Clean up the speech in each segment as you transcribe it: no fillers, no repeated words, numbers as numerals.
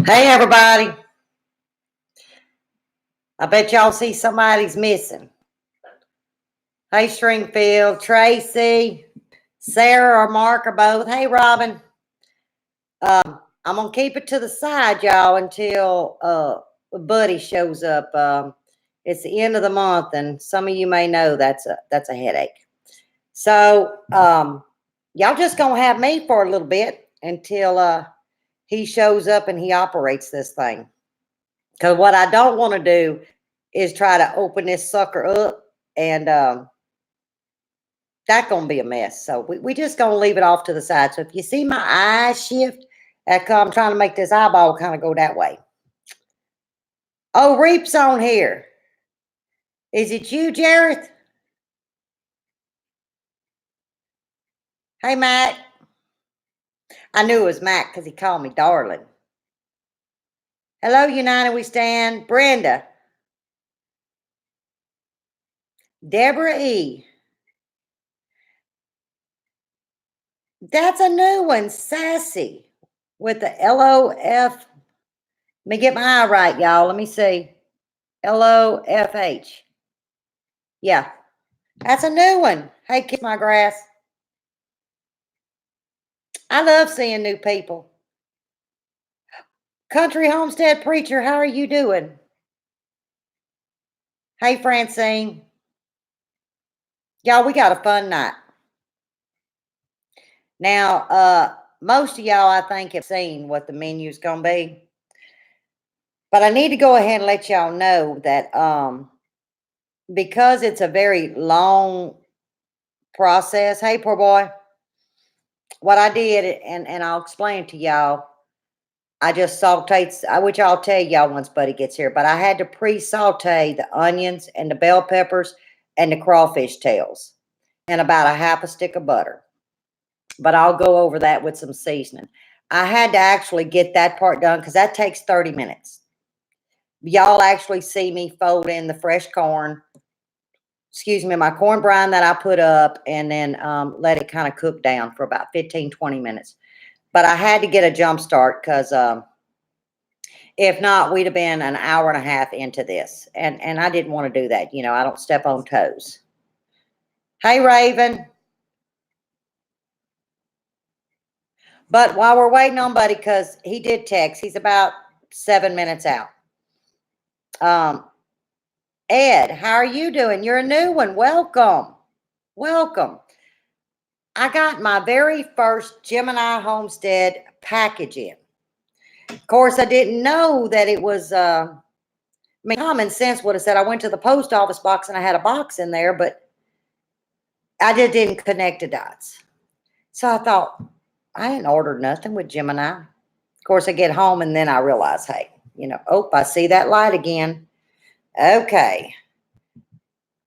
Hey, everybody. I bet y'all see somebody's missing. Hey, Stringfield, Tracy, Sarah, or Mark, or both. Hey, Robin. I'm going to keep it to the side, y'all, until Buddy shows up. It's the end of the month, and some of you may know that's a headache. So, y'all just going to have me for a little bit until he shows up and he operates this thing. Because what I don't want to do is try to open this sucker up, and that's going to be a mess. So we just going to leave it off to the side. So if you see my eyes shift, I'm trying to make this eyeball kind of go that way. Oh, Reap's on here. Is it you, Jareth? Hey, Mac. I knew it was Mac because he called me darling. Hello, United We Stand. Brenda. Deborah E. That's a new one. Sassy with the LOF. Let me get my eye right, y'all. Let me see. LOFH. Yeah, that's a new one. Hey, Kiss My Grass. I love seeing new people. Country Homestead Preacher, how are you doing? Hey, Francine. Y'all, we got a fun night. Now, most of y'all, I think, have seen what the menu's going to be. But I need to go ahead and let y'all know that because it's a very long process. Hey, poor boy. What I did, and I'll explain to y'all, I just sauteed, which I'll tell y'all once Buddy gets here, but I had to pre-saute the onions and the bell peppers and the crawfish tails and about a half a stick of butter. But I'll go over that with some seasoning. I had to actually get that part done because that takes 30 minutes. Y'all actually see me fold in the fresh corn, my corn brine that I put up, and then let it kind of cook down for about 15, 20 minutes. But I had to get a jump start because if not, we'd have been an hour and a half into this. And I didn't want to do that. I don't step on toes. Hey, Raven. But while we're waiting on Buddy, because he did text, he's about 7 minutes out. Ed, how are you doing? You're a new one. Welcome. Welcome. I got my very first Gemini Homestead package in. Of course, I didn't know that it was, common sense would have said I went to the post office box and I had a box in there, but I just didn't connect the dots. So I thought, I ain't ordered nothing with Gemini. Of course, I get home and then I realize, hey, I see that light again. Okay.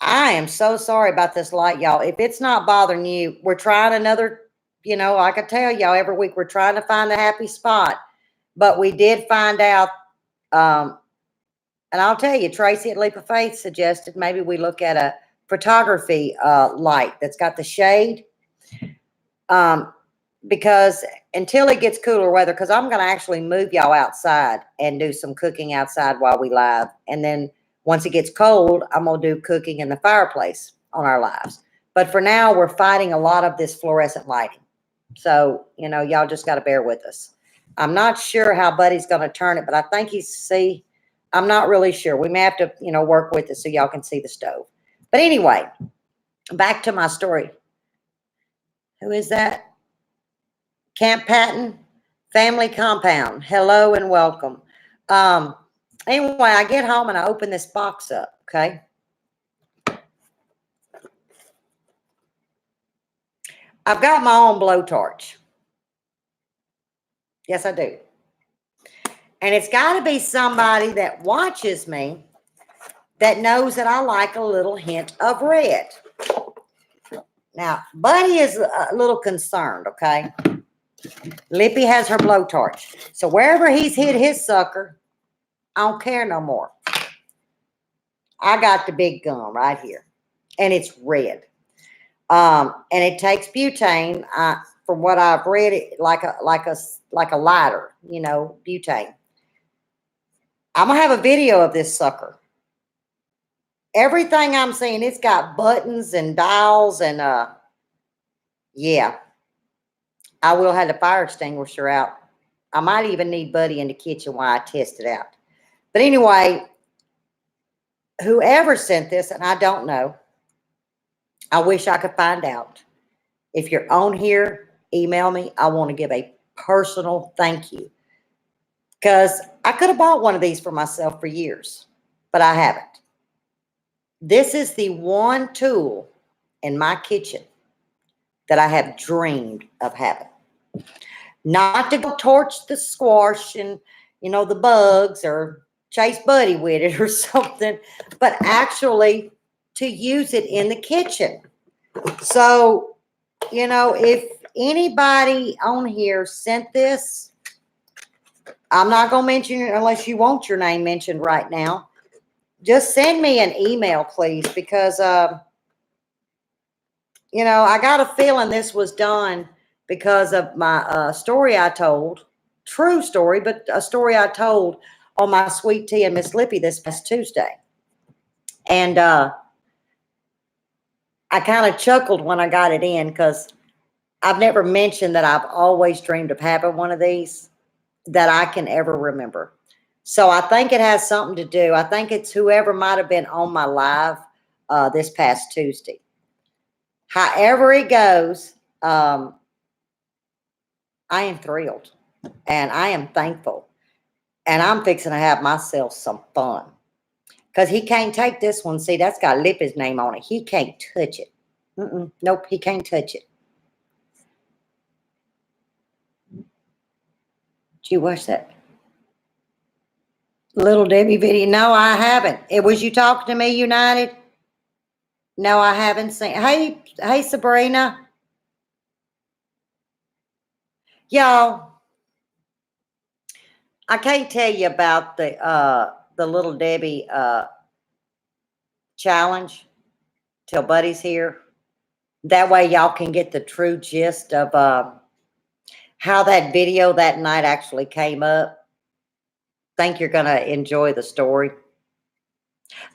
I am so sorry about this light, y'all. If it's not bothering you, we're trying another, like I tell y'all every week, we're trying to find the happy spot. But we did find out, and I'll tell you, Tracy at Leap of Faith suggested maybe we look at a photography light that's got the shade. Because until it gets cooler weather, because I'm going to actually move y'all outside and do some cooking outside while we live. And then once it gets cold, I'm going to do cooking in the fireplace on our lives. But for now, we're fighting a lot of this fluorescent lighting. So, y'all just got to bear with us. I'm not sure how Buddy's going to turn it, but I think I'm not really sure. We may have to, work with it so y'all can see the stove. But anyway, back to my story. Who is that? Camp Patton Family Compound. Hello and welcome. Anyway, I get home and I open this box up, okay? I've got my own blowtorch. Yes, I do. And it's got to be somebody that watches me that knows that I like a little hint of red. Now, Buddy is a little concerned, okay? Lippy has her blowtorch. So wherever he's hid his sucker, I don't care no more. I got the big gun right here, and it's red. And it takes butane. From what I've read, it like a lighter, butane. I'm going to have a video of this sucker. Everything I'm seeing, it's got buttons and dials and, yeah. I will have the fire extinguisher out. I might even need Buddy in the kitchen while I test it out. But anyway, whoever sent this, and I don't know, I wish I could find out. If you're on here, email me. I want to give a personal thank you. Because I could have bought one of these for myself for years, but I haven't. This is the one tool in my kitchen that I have dreamed of having. Not to go torch the squash and, the bugs or chase Buddy with it or something, but actually to use it in the kitchen. So, if anybody on here sent this, I'm not going to mention it unless you want your name mentioned right now. Just send me an email, please, because, I got a feeling this was done because of my story I told. True story, but a story I told on my Sweet Tea and Miss Lippy this past Tuesday. And I kind of chuckled when I got it in because I've never mentioned that I've always dreamed of having one of these that I can ever remember. So I think it has something to do. I think it's whoever might have been on my live this past Tuesday. However it goes, I am thrilled and I am thankful. And I'm fixing to have myself some fun. Because he can't take this one. See, that's got Lippy's name on it. He can't touch it. Nope, he can't touch it. Did you watch that Little Debbie video? No, I haven't. Was you talking to me, United? No, I haven't seen. Hey, Sabrina. Y'all, I can't tell you about the Little Debbie challenge till Buddy's here. That way y'all can get the true gist of how that video that night actually came up. Think you're gonna enjoy the story.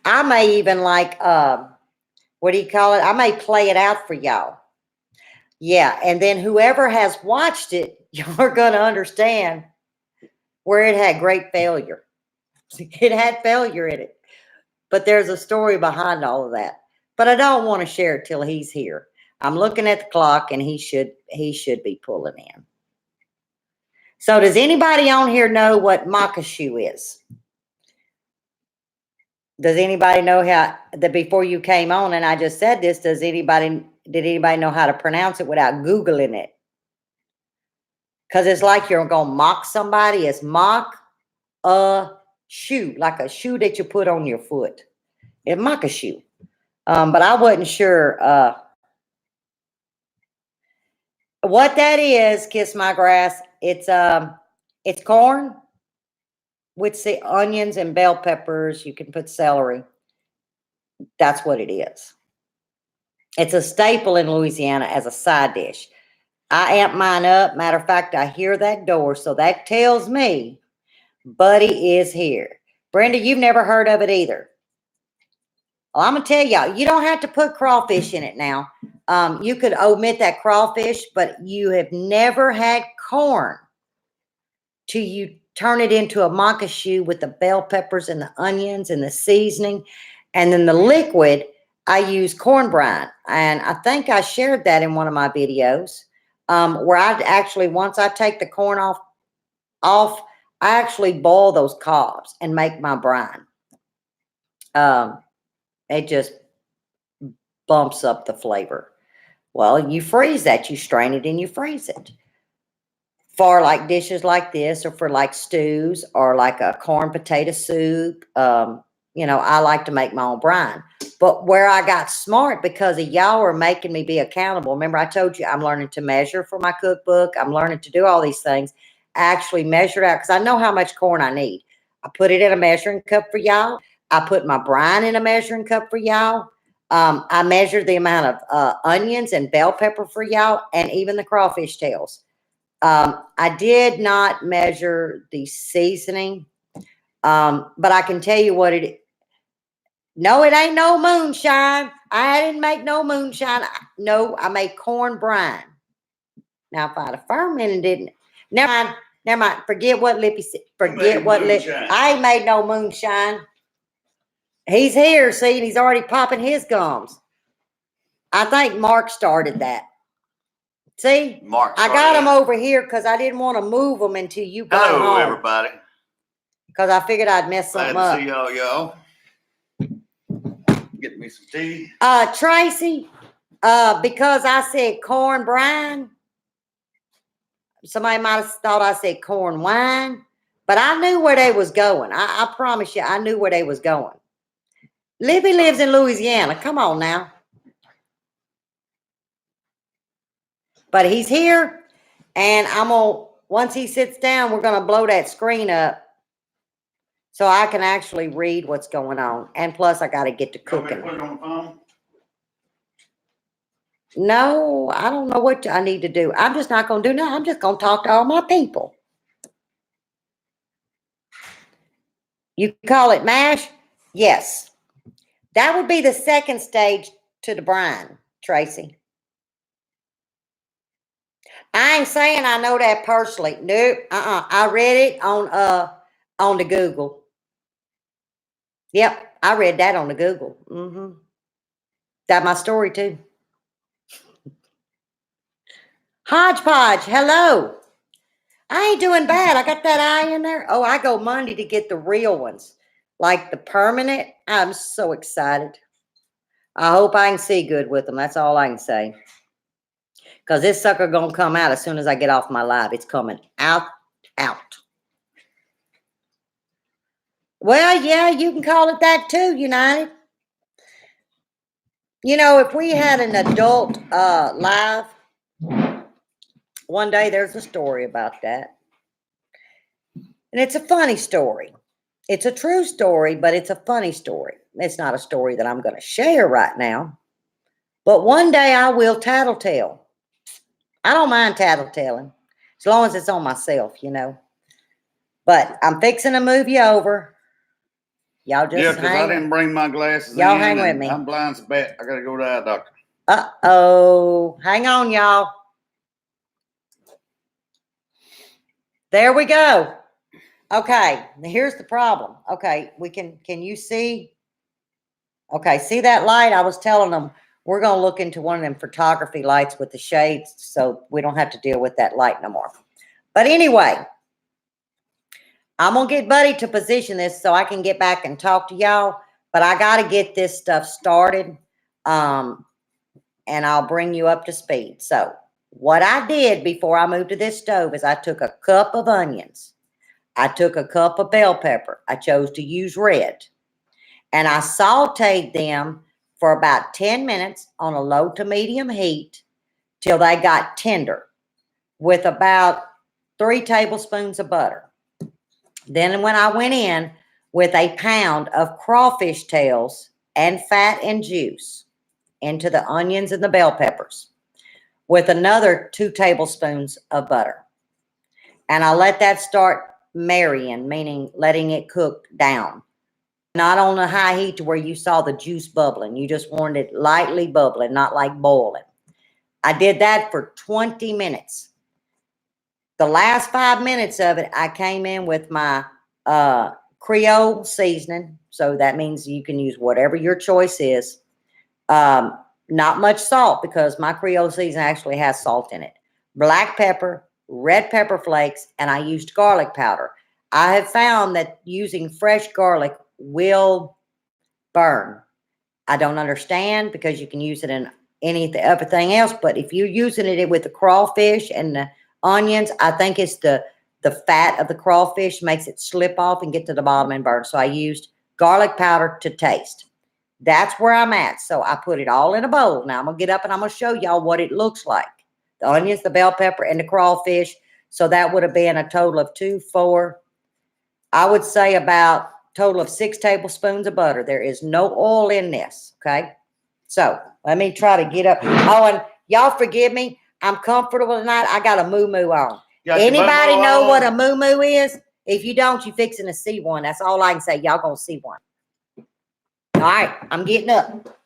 I may even what do you call it? I may play it out for y'all. Yeah, and then whoever has watched it, you're gonna understand where it had great failure. It had failure in it. But there's a story behind all of that. But I don't want to share it till he's here. I'm looking at the clock and he should be pulling in. So does anybody on here know what Maque is? Does anybody know how that before you came on and I just said this, did anybody know how to pronounce it without Googling it? Because it's like you're going to mock somebody. It's mock a shoe, like a shoe that you put on your foot. It's Maque. But I wasn't sure what that is. Kiss my grass. It's corn with the onions and bell peppers. You can put celery. That's what it is. It's a staple in Louisiana as a side dish. I amp mine up. Matter of fact, I hear that door, so that tells me Buddy is here. Brenda, you've never heard of it either. Well, I'm going to tell y'all, you don't have to put crawfish in it now. You could omit that crawfish, but you have never had corn till you turn it into a maque with the bell peppers and the onions and the seasoning. And then the liquid, I use corn brine. And I think I shared that in one of my videos where I actually, once I take the corn off, I actually boil those cobs and make my brine. It just bumps up the flavor. Well, you freeze that. You strain it and you freeze it. For like dishes like this, or for like stews, or like a corn potato soup, I like to make my own brine. But where I got smart, because of y'all are making me be accountable. Remember, I told you I'm learning to measure for my cookbook. I'm learning to do all these things. I actually measure it out because I know how much corn I need. I put it in a measuring cup for y'all. I put my brine in a measuring cup for y'all. I measured the amount of onions and bell pepper for y'all, and even the crawfish tails. I did not measure the seasoning. But I can tell you what it is. No, it ain't no moonshine. I didn't make no moonshine. No, I made corn brine. Now, if I'd have fermented it, never mind. Never mind. Forget what Lippy said. Forget what Lippy. I ain't made no moonshine. He's here, see, and he's already popping his gums. I think Mark started that. See, Mark, I got him over here because I didn't want to move them until you got home. Hello, everybody. Because I figured I'd mess something up. Glad to see y'all. Get me some tea. Tracy, because I said corn brine, somebody might have thought I said corn wine, but I knew where they was going. I promise you, I knew where they was going. Libby lives in Louisiana. Come on now. But he's here, and once he sits down, we're going to blow that screen up so I can actually read what's going on. And plus, I got to get to cooking. Put it on the phone? No, I don't know what I need to do. I'm just not going to do nothing. I'm just going to talk to all my people. You call it mash? Yes. That would be the second stage to the brine, Tracy. I ain't saying I know that personally. Nope. I read it on the Google. Yep, I read that on the Google. That's my story too. Hodgepodge, hello. I ain't doing bad. I got that eye in there. Oh, I go Monday to get the real ones, like the permanent. I'm so excited. I hope I can see good with them. That's all I can say. Because this sucker gonna come out as soon as I get off my live. It's coming out. Well, yeah, you can call it that too, United. You know, if we had an adult live, one day there's a story about that. And it's a funny story. It's a true story, but it's a funny story. It's not a story that I'm going to share right now. But one day I will tattletale. I don't mind tattletelling, as long as it's on myself, you know. But I'm fixing to move you over. Y'all just because I didn't bring my glasses. Y'all hang with me. I'm blind as a bat. I got to go to the eye doctor. Uh-oh. Hang on, y'all. There we go. Okay, here's the problem. Okay, can you see? Okay, see that light? I was telling them we're going to look into one of them photography lights with the shades so we don't have to deal with that light no more. But anyway, I'm going to get Buddy to position this so I can get back and talk to y'all. But I got to get this stuff started, and I'll bring you up to speed. So what I did before I moved to this stove is I took a cup of onions. I took a cup of bell pepper. I chose to use red. And I sauteed them for about 10 minutes on a low to medium heat till they got tender with about 3 tablespoons of butter. Then when I went in with a pound of crawfish tails and fat and juice into the onions and the bell peppers with another 2 tablespoons of butter. And I let that start marrying, meaning letting it cook down. Not on a high heat to where you saw the juice bubbling. You just wanted it lightly bubbling, not like boiling. I did that for 20 minutes. The last 5 minutes of it, I came in with my Creole seasoning. So that means you can use whatever your choice is. Not much salt because my Creole seasoning actually has salt in it. Black pepper, red pepper flakes, and I used garlic powder. I have found that using fresh garlic will burn. I don't understand because you can use it in everything else, but if you're using it with the crawfish and the onions, I think it's the fat of the crawfish makes it slip off and get to the bottom and burn. So I used garlic powder to taste. That's where I'm at. So I put it all in a bowl. Now I'm going to get up and I'm going to show y'all what it looks like. The onions, the bell pepper, and the crawfish. So that would have been a total of 2, 4, I would say about total of 6 tablespoons of butter. There is no oil in this, okay? So let me try to get up. Oh, and y'all forgive me. I'm comfortable tonight. I got a moo-moo on. Anybody know what a moo-moo is? If you don't, you fixing to see one. That's all I can say. Y'all gonna see one. All right, I'm getting up.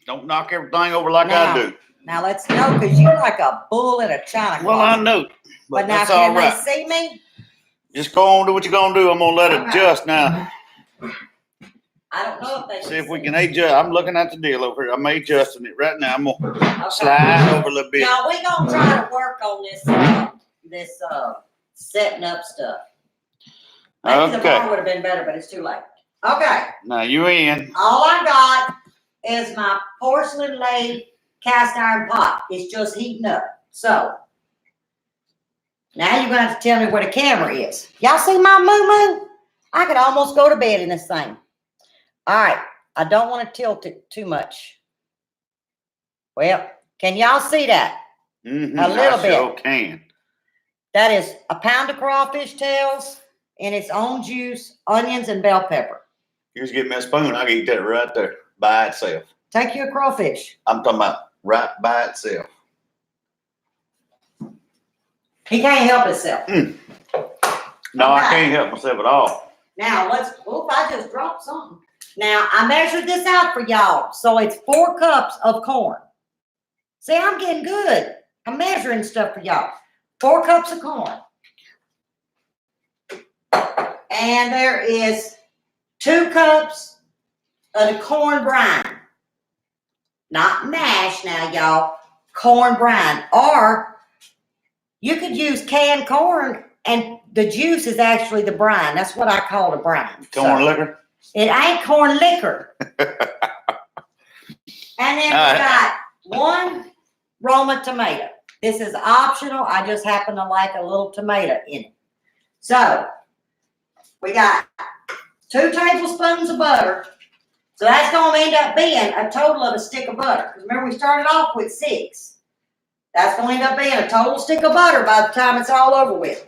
Don't knock everything over like Now, I do. Now let's go, because you're like a bull in a china Well, I closet. know, But now that's all can right. they see me? Just go on, do what you're gonna do. I'm gonna let it Okay. adjust now. I don't know if they See if we see can me. adjust. I'm looking at the deal over here. I'm adjusting it right now. I'm gonna Okay. slide over a little bit. Now we gonna try to work on this setting up stuff. Maybe the Okay. bar would have been better, but it's too late. Okay. Now you in. All I got is my porcelain laid cast iron pot. It's just heating up. So now you're gonna have to tell me where the camera is. Y'all see my moo-moo? I could almost go to bed in this thing. All right. I don't want to tilt it too much. Well, can y'all see that? Mm-hmm. A little I bit. sure can. That is a pound of crawfish tails in its own juice, onions, and bell pepper. You just give me a spoon. I can eat that right there by itself. Take your crawfish. I'm talking about right by itself. He can't help himself. No, I Okay. can't help myself at all. Now I just dropped something. Now I measured this out for y'all. So it's 4 cups of corn. See, I'm getting good. I'm measuring stuff for y'all. 4 cups of corn. And there is 2 cups of the corn brine. Not mash now, y'all. Corn brine. Or you could use canned corn and the juice is actually the brine. That's what I call the brine. Corn liquor? It ain't corn liquor. And then we got 1 Roma tomato. This is optional. I just happen to like a little tomato in it. So we got 2 tablespoons of butter. So that's going to end up being a total of a stick of butter. Because remember, we started off with 6. That's going to end up being a total stick of butter by the time it's all over with.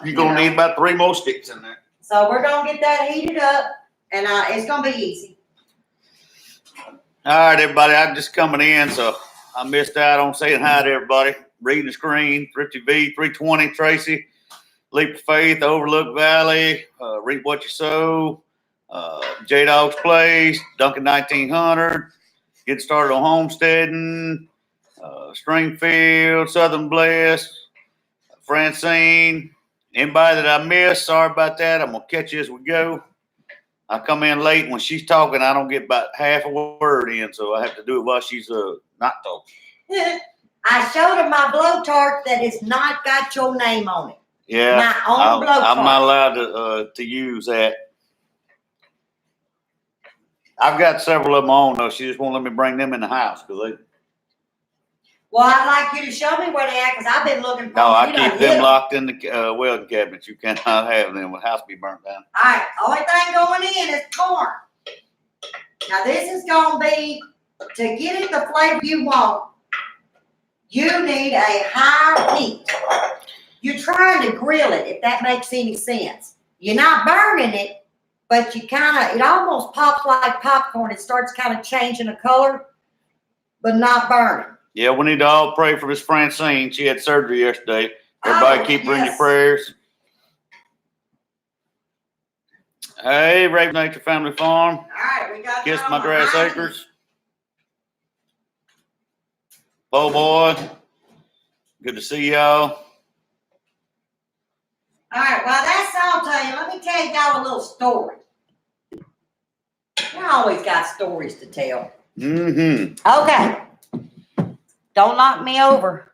You're going to need about 3 more sticks in there. So we're going to get that heated up, and it's going to be easy. All right, everybody. I'm just coming in, so I missed out on saying hi to everybody. Reading the screen, Thrifty V, 320, Tracy, Leap of Faith, Overlook Valley, Reap What You Sow, J-Dog's Place, Duncan 1900, Get Started on Homesteading, Stringfield, Southern Bless, Francine. Anybody that I missed, sorry about that. I'm going to catch you as we go. I come in late. When she's talking, I don't get about half a word in, so I have to do it while she's not talking. I showed her my blowtorch that has not got your name on it. Yeah, My own blowtorch. I'm not allowed to use that. I've got several of them on, though. She just won't let me bring them in the house because they. Well, I'd like you to show me where they at because I've been looking for No, them. I You done keep hit them locked in the welding cabinet. You cannot have them. The house be burnt down. All right, only thing going in is corn. Now this is going to be, to get it the flavor you want, you need a high heat. You're trying to grill it, if that makes any sense. You're not burning it, but you it almost pops like popcorn. It starts kind of changing the color, but not burning. Yeah, we need to all pray for Miss Francine. She had surgery yesterday. Everybody keep her in your prayers. Hey, Raven Nature Family Farm. All right, we got Kiss My Grass Acres. Bo boy. Good to see y'all. All right, well, that's all I'll tell you. Let me tell y'all a little story. I always got stories to tell. Mm-hmm. Okay. Don't knock me over.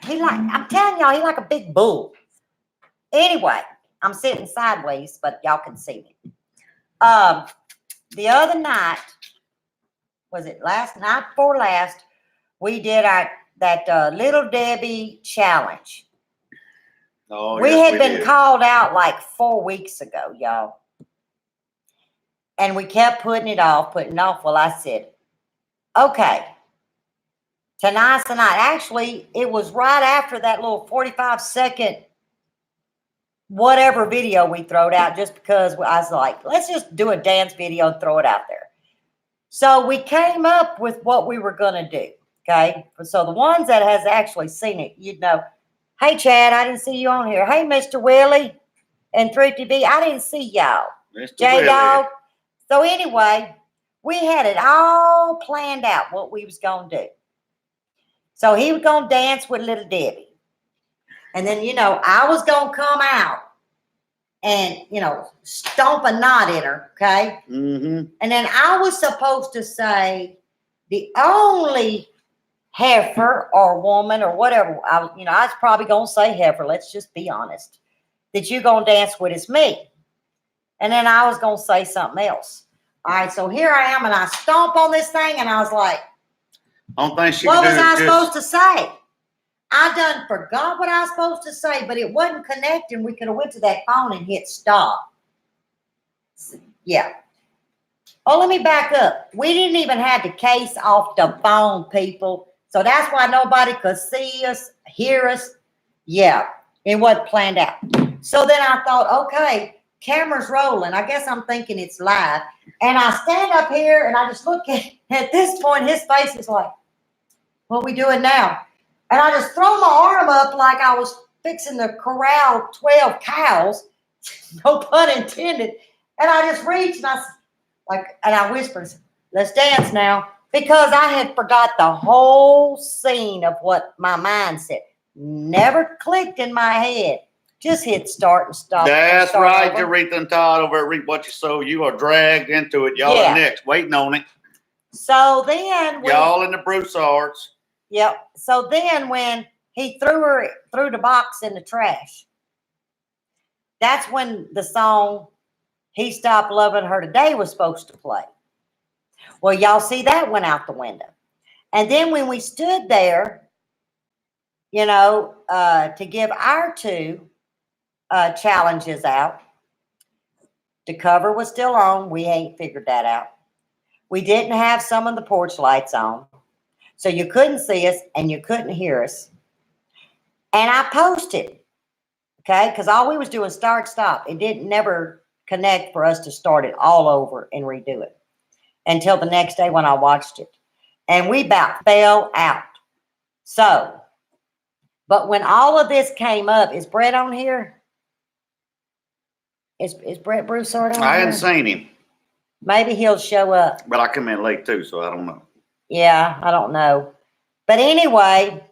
I'm telling y'all, he like a big bull. Anyway, I'm sitting sideways, but y'all can see me. The other night, was it last night before last, we did that Little Debbie challenge. Oh, we yes, had been did. called out like 4 weeks ago, y'all. And we kept putting it off. Well, I said, okay. Tonight's the night. Actually, it was right after that little 45-second whatever video we throwed out, just because I was like, let's just do a dance video and throw it out there. So we came up with what we were going to do, okay? So the ones that has actually seen it, you'd know, hey, Chad, I didn't see you on here. Hey, Mr. Willie. and Thrifty V. I didn't see y'all. Mr. J Willie. Dog. So anyway, we had it all planned out what we was gonna do. So he was gonna dance with little Debbie. And then, I was gonna come out and, stomp a knot in her, okay? Mm-hmm. And then I was supposed to say the only heifer or woman or whatever, I was probably gonna say heifer, let's just be honest, that you gonna dance with is me. And then I was gonna say something else. All right, so here I am, and I stomp on this thing, and I was like, What was I supposed to say? I done forgot what I was supposed to say, but it wasn't connecting. We could have went to that phone and hit stop. Yeah. Oh, let me back up. We didn't even have the case off the phone, people. So that's why nobody could see us, hear us. Yeah, it wasn't planned out. So then I thought, okay, camera's rolling. I guess I'm thinking it's live. And I stand up here and I just look at this point, his face is like, what we doing now? And I just throw my arm up like I was fixing to corral 12 cows, no pun intended. And I just reached and I whispered, let's dance now. Because I had forgot the whole scene of what my mind said. Never clicked in my head. Just hit start and stop. That's right, Aretha and Todd over at Reap What You Sow. You are dragged into it. Y'all are next, waiting on it. So then y'all in the Broussards. Yep. So then when he threw the box in the trash, that's when the song He Stopped Loving Her Today was supposed to play. Well, y'all see that went out the window. And then when we stood there, to give our two challenges out, the cover was still on. We ain't figured that out. We didn't have some of the porch lights on. So you couldn't see us and you couldn't hear us. And I posted, okay, because all we was doing start, stop. It didn't never connect for us to start it all over and redo it until the next day when I watched it. And we about fell out. So, but when all of this came up, is Brett on here? Is Brett Broussard on here? I hadn't seen him. Maybe he'll show up. But I come in late too, so I don't know. Yeah, I don't know. But anyway,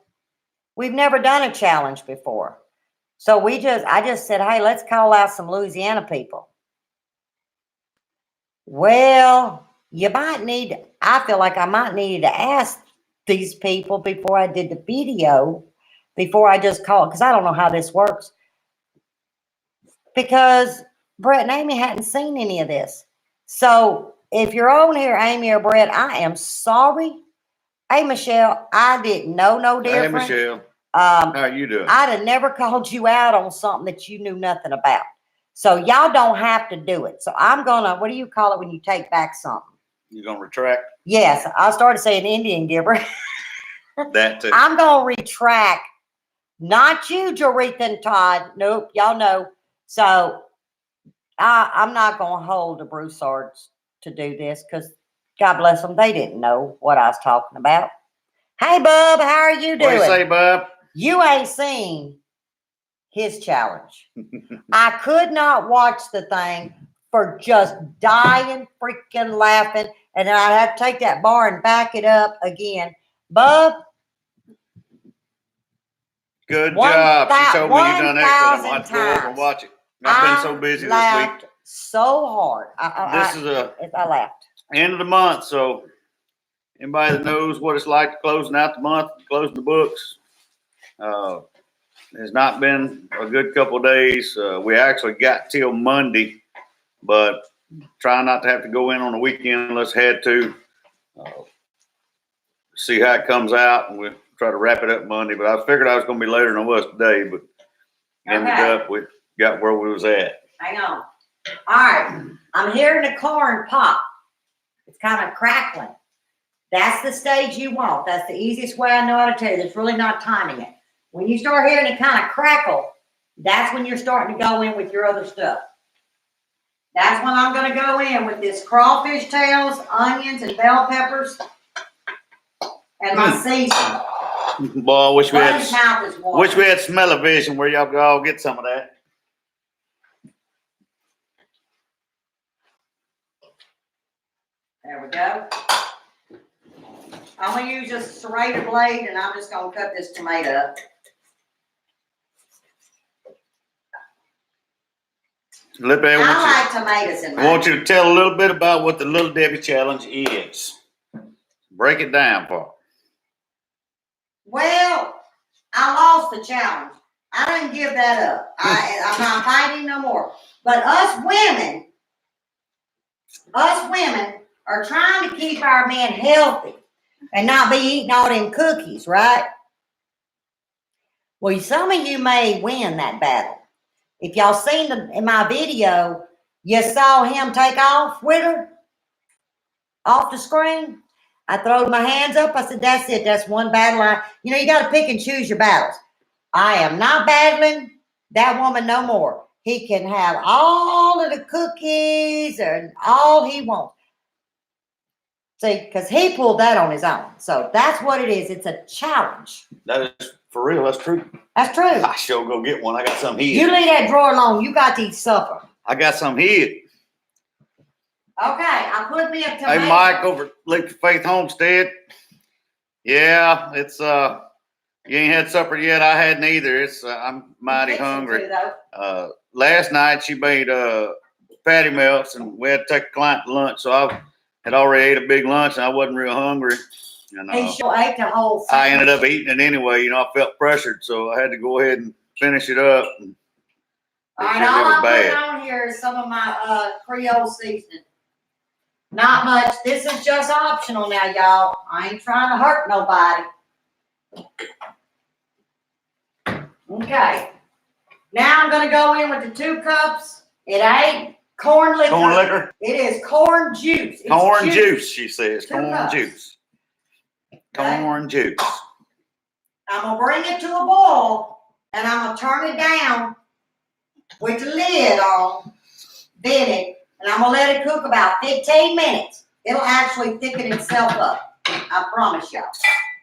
we've never done a challenge before. So I just said, hey, let's call out some Louisiana people. Well, I feel like I might need to ask these people before I did the video, before I just called, because I don't know how this works. Because Brett and Amy hadn't seen any of this. So if you're on here, Amy or Brett, I am sorry. Hey, Michelle, I didn't know no different. Hey, Michelle. How are you doing? I'd have never called you out on something that you knew nothing about. So y'all don't have to do it. So I'm going to, what do you call it when you take back something? You're going to retract? Yes. I started saying Indian giver. That too. I'm going to retract. Not you, Jaretha and Todd. Nope. Y'all know. So I'm not going to hold the Broussards to do this because God bless them. They didn't know what I was talking about. Hey, Bub, how are you doing? What do you say, Bub? You ain't seen his challenge. I could not watch the thing for just dying, freaking laughing. And then I'd have to take that bar and back it up again. Bub. Good job. She told me you done excellent. I'm going to go over and watch it. I've been so busy this week. So hard. This is I laughed. End of the month, so anybody that knows what it's like closing out the month, closing the books, has not been a good couple of days. We actually got till Monday, but trying not to have to go in on the weekend unless had to. See how it comes out, and we'll try to wrap it up Monday. But I figured I was going to be later than I was today, but ended up we got where we was at. Hang on. All right, I'm hearing the corn pop. It's kind of crackling. That's the stage you want. That's the easiest way I know how to tell you. It's really not timing it. When you start hearing it kind of crackle, that's when you're starting to go in with your other stuff. That's when I'm going to go in with this crawfish tails, onions, and bell peppers, and my seasoning. Boy, wish we had smell-o-vision where y'all could all get some of that. There we go. I'm gonna use a serrated blade and I'm just gonna cut this tomato up. I like tomatoes in mine. I want you to tell a little bit about what the Little Debbie Challenge is. Break it down for me. Well, I lost the challenge. I didn't give that up. I'm not fighting no more. But us women are trying to keep our men healthy and not be eating all them cookies, right? Well, some of you may win that battle. If y'all seen in my video, you saw him take off with her off the screen. I throwed my hands up. I said, that's it. That's one battle. You got to pick and choose your battles. I am not battling that woman no more. He can have all of the cookies and all he wants. See, because he pulled that on his own. So that's what it is. It's a challenge. That is for real. That's true. That's true. I sure go get one. I got some here. You leave that drawer alone. You got to eat supper. I got some here. Okay, I put me a tomato. Hey, Mike over at Leap of Faith Homestead. Yeah, it's you ain't had supper yet. I hadn't either. It's I'm mighty hungry. Last night she made patty melts and we had to take a client to lunch, so I had already ate a big lunch and I wasn't real hungry. And he sure ate the whole thing. I ended up eating it anyway. I felt pressured, so I had to go ahead and finish it up. And all right, all I'm putting on here is some of my Creole seasoning. Not much. This is just optional now, y'all. I ain't trying to hurt nobody. Okay. Now I'm going to go in with the 2 cups. It ain't corn liquor. Corn liquor? It is corn juice. It's corn juice, she says. 2 corn cups. Juice. Okay. Corn juice. I'm going to bring it to a boil, and I'm going to turn it down with the lid on, then it. And I'm going to let it cook about 15 minutes. It'll actually thicken itself up. I promise y'all.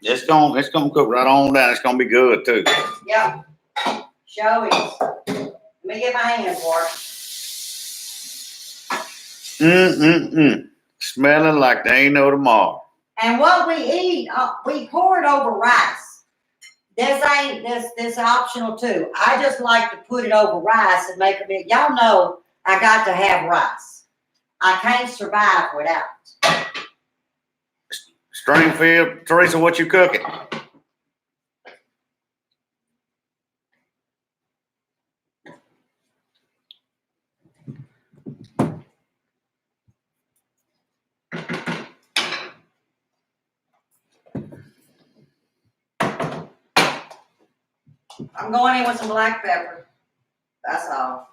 It's gonna cook right on down. It's gonna be good too. Yep. Show is. Let me get my hands water. Smelling like they ain't no tomorrow. And what we eat, we pour it over rice. This optional too. I just like to put it over rice and make a bit. Y'all know I got to have rice. I can't survive without it. Stringfield, Teresa, what you cooking? I'm going in with some black pepper. That's all.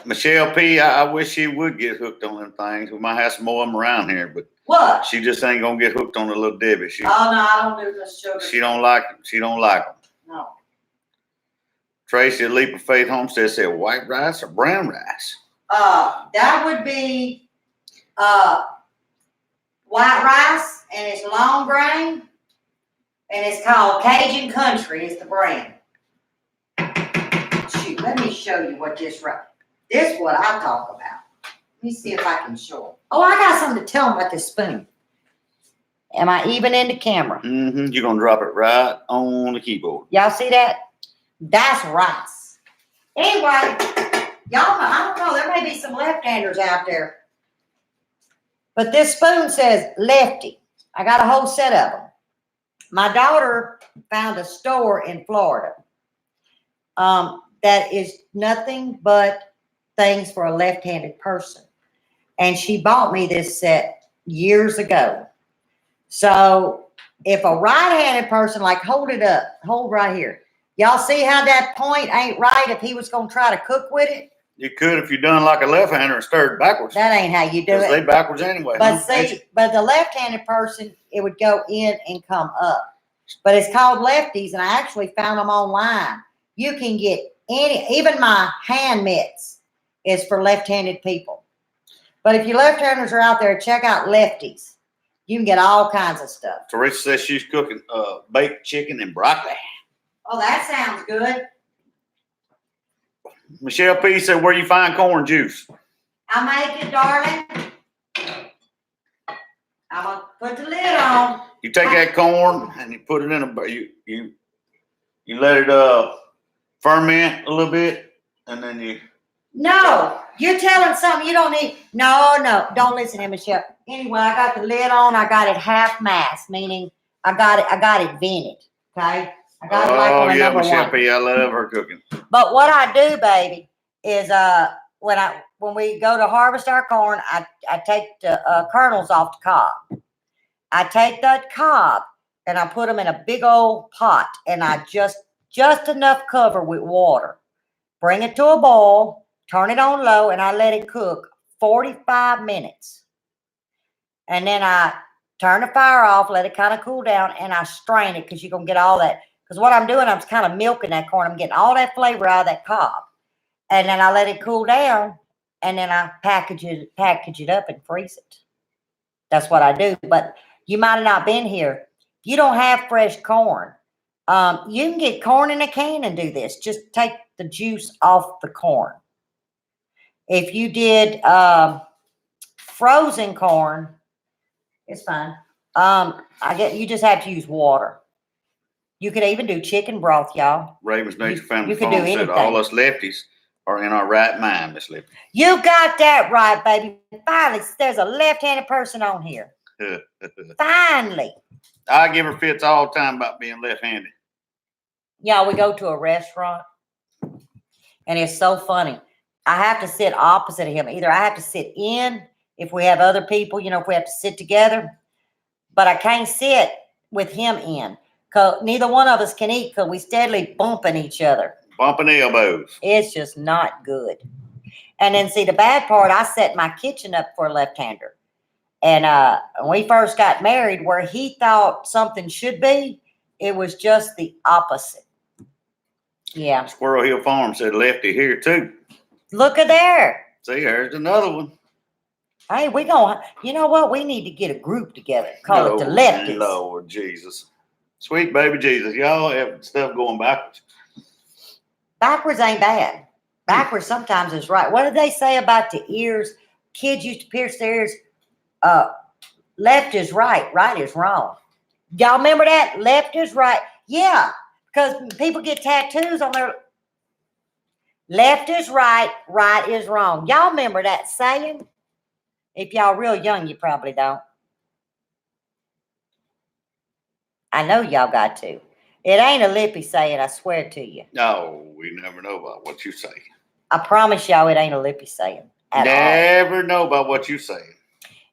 Michelle P., I wish she would get hooked on them things. We might have some more of them around here, but what? She just ain't gonna get hooked on the Little Debbie. Oh no, I don't do this sugar. She don't like them. She don't like them. No. Tracy at Leap of Faith Homestead said white rice or brown rice. That would be white rice, and it's long grain, and it's called Cajun Country. Is the brand. Shoot, let me show you what this right. This is what I talk about. Let me see if I can show it. Oh, I got something to tell them about this spoon. Am I even in the camera? Mm-hmm. You're gonna drop it right on the keyboard. Y'all see that? That's rice. Anyway, y'all know, I don't know, there may be some left-handers out there. But this spoon says lefty. I got a whole set of them. My daughter found a store in Florida that is nothing but things for a left-handed person. And she bought me this set years ago. So if a right-handed person, like hold it up, hold right here. Y'all see how that point ain't right if he was going to try to cook with it? You could if you done like a left-hander and stirred backwards. That ain't how you do it. They backwards anyway. But see, but the left-handed person, it would go in and come up. But it's called lefties, and I actually found them online. You can get even my hand mitts is for left-handed people. But if you left-handers are out there, check out lefties. You can get all kinds of stuff. Teresa says she's cooking baked chicken and broccoli. Oh, that sounds good. Michelle P said, where you find corn juice? I make it, darling. I'm gonna put the lid on. You take that corn and you put it in a you let it ferment a little bit, and then you. No, you're telling something you don't need. No, don't listen to him, Michelle. Anyway, I got the lid on. I got it half mast, meaning I got it vented. Okay, I got it like on a number Michelle one. P, I love her cooking. But what I do, baby, is when we go to harvest our corn, I take the kernels off the cob. I take that cob and I put them in a big old pot, and I just enough cover with water. Bring it to a boil, turn it on low, and I let it cook 45 minutes. And then I turn the fire off, let it kind of cool down, and I strain it because you're going to get all that. Because what I'm doing, I'm kind of milking that corn. I'm getting all that flavor out of that cob. And then I let it cool down, and then I package it up and freeze it. That's what I do. But you might have not been here. You don't have fresh corn. You can get corn in a can and do this. Just take the juice off the corn. If you did frozen corn, it's fine. You just have to use water. You could even do chicken broth, y'all. Ravens Nature Family you could Farm do said anything. all us lefties are in our right mind, Miss Lippy. You got that right, baby. Finally, there's a left-handed person on here. Finally. I give her fits all the time about being left-handed. Yeah, we go to a restaurant, and it's so funny. I have to sit opposite of him. Either I have to sit in if we have other people, if we have to sit together, but I can't sit with him in because neither one of us can eat because we steadily bumping each other. Bumping elbows. It's just not good. And then see, the bad part, I set my kitchen up for a left-hander. And when we first got married, where he thought something should be, it was just the opposite. Yeah. Squirrel Hill Farm said lefty here too. Look at there. See, there's another one. Hey, you know what? We need to get a group together. Call it the Lefties. Lord Jesus. Sweet baby Jesus. Y'all have stuff going backwards. Backwards ain't bad. Backwards sometimes is right. What did they say about the ears? Kids used to pierce their ears. Left is right. Right is wrong. Y'all remember that? Left is right. Yeah. Because people get tattoos on their left is right, right is wrong. Y'all remember that saying? If y'all real young, you probably don't. I know y'all got to. It ain't a lippy saying, I swear to you. No, we never know about what you say. I promise y'all it ain't a lippy saying at all. Never know about what you say.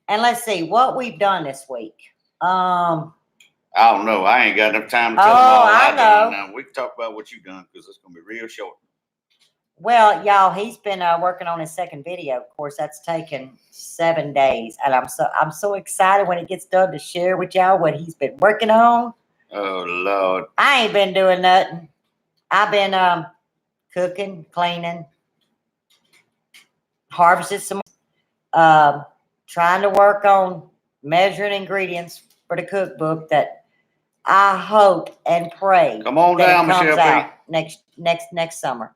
And let's see what we've done this week. I don't know. I ain't got enough time to tell them all I know. Now we can talk about what you've done because it's going to be real short. Well, y'all, he's been working on his second video. Of course, that's taken 7 days, and I'm so excited when it gets done to share with y'all what he's been working on. Oh Lord! I ain't been doing nothing. I've been cooking, cleaning, harvested some, trying to work on measuring ingredients for the cookbook that I hope and pray. Come on down, that it comes Michelle out next summer.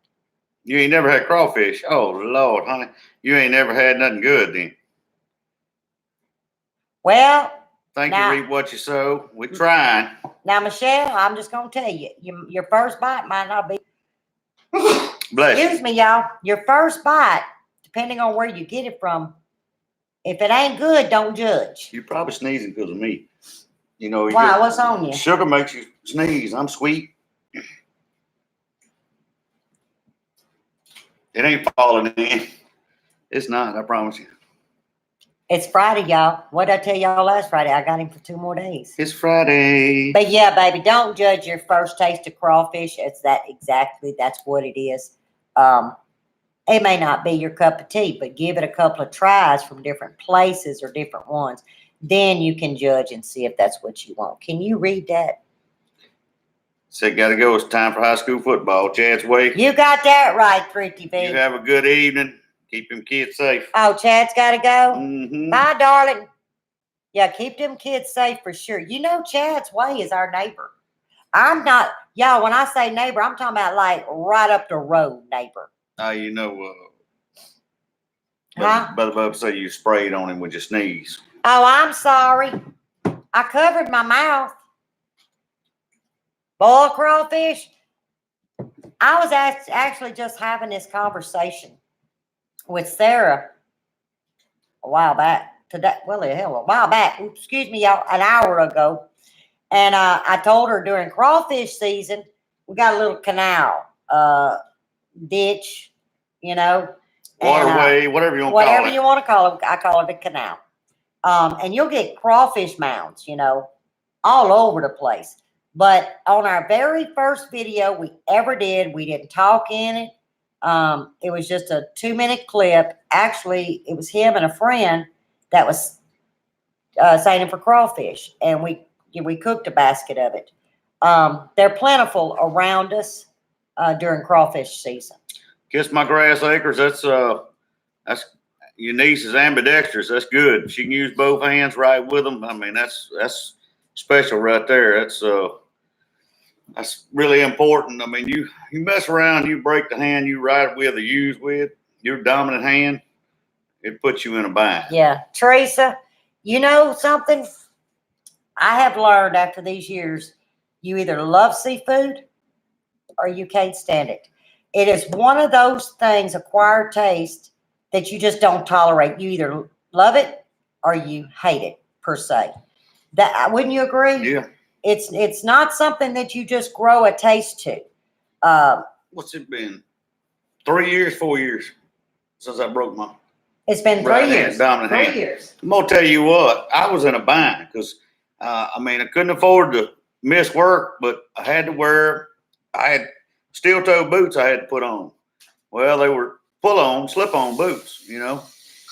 You ain't never had crawfish. Oh Lord, honey, you ain't never had nothing good then. Well, you reap what you sow. We're trying. Now, Michelle, I'm just gonna tell you, your first bite might not be. Bless Excuse me, y'all. Your first bite, depending on where you get it from, if it ain't good, don't judge. You're probably sneezing because of me. You know. Why? What's on you? Sugar makes you sneeze. I'm sweet. It ain't falling in. It's not. I promise you. It's Friday, y'all. What did I tell y'all last Friday? I got him for 2 more days. It's Friday. But yeah, baby, don't judge your first taste of crawfish. That's what it is. It may not be your cup of tea, but give it a couple of tries from different places or different ones. Then you can judge and see if that's what you want. Can you read that? Said, gotta go. It's time for high school football. Chad's wake. You got that right, Pretty B. You have a good evening. Keep them kids safe. Oh, Chad's got to go? Mm-hmm. Bye, darling. Yeah, keep them kids safe for sure. You know, Chad's way is our neighbor. I'm not, y'all, when I say neighbor, I'm talking about like right up the road neighbor. You know, Huh? Brother Bub say you sprayed on him with your sneeze. Oh, I'm sorry. I covered my mouth. Boiled crawfish. I was actually just having this conversation with Sarah a while back. Today, well, the hell, a while back. Oops, excuse me, y'all, an hour ago. And I told her during crawfish season, we got a little canal, ditch, you know. Waterway, whatever you want to call it. Whatever you want to call it. I call it a canal. And you'll get crawfish mounds, you know, all over the place. But on our very first video we ever did, we didn't talk in it. It was just a 2-minute clip. Actually, it was him and a friend that was seining for crawfish, and we cooked a basket of it. They're plentiful around us during crawfish season. Kiss My Grass Acres. That's your niece is ambidextrous. That's good. She can use both hands right with them. I mean, that's special right there. That's really important. I mean, you mess around, you break the hand you ride with or use with, your dominant hand, it puts you in a bind. Yeah. Teresa, you know something? I have learned after these years, you either love seafood or you can't stand it. It is one of those things, acquired taste, that you just don't tolerate. You either love it or you hate it, per se. That wouldn't you agree? Yeah. It's not something that you just grow a taste to. What's it been? 3 years, 4 years since I broke my It's been 3 years. Dominant 3 hand. years. I'm gonna tell you what, I was in a bind because I mean I couldn't afford to miss work, but I had to I had steel toe boots I had to put on. Well, they were slip on boots, you know,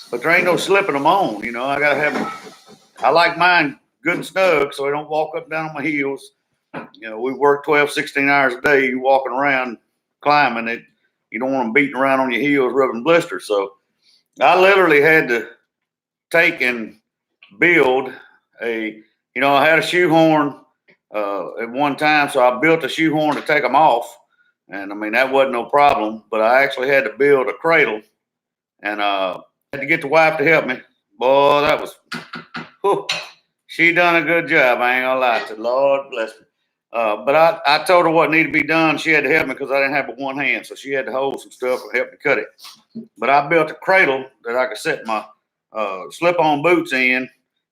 but there ain't no slipping them on. You know, I like mine good and snug so I don't walk up and down on my heels. You know, we work 12, 16 hours a day. You walking around climbing it, you don't want them beating around on your heels, rubbing blisters. So I literally had to take and build I had a shoehorn at one time, so I built a shoehorn to take them off. And I mean, that wasn't no problem, but I actually had to build a cradle and had to get the wife to help me. Boy, that was, whew, she done a good job. I ain't gonna lie to you. Lord bless me. But I told her what needed to be done. She had to help me because I didn't have but one hand. So she had to hold some stuff and help me cut it. But I built a cradle that I could set my slip-on boots in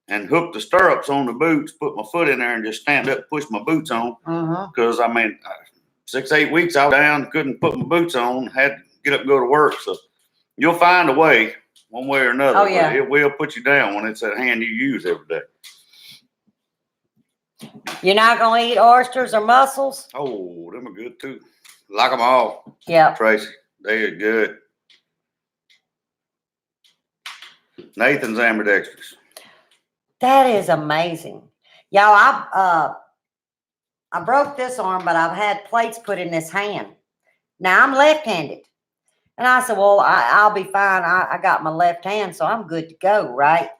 and hook the stirrups on the boots, put my foot in there and just stand up and push my boots on. Because, I mean, 6, 8 weeks I was down, couldn't put my boots on, had to get up and go to work. So you'll find a way, one way or another. Oh, yeah. But it will put you down when it's that hand you use every day. You're not going to eat oysters or mussels? Oh, them are good too. Like them all. Yeah. Tracy, they are good. Nathan's ambidextrous. That is amazing. Y'all, I broke this arm, but I've had plates put in this hand. Now I'm left-handed. And I said, well, I'll be fine. I got my left hand, so I'm good to go, right?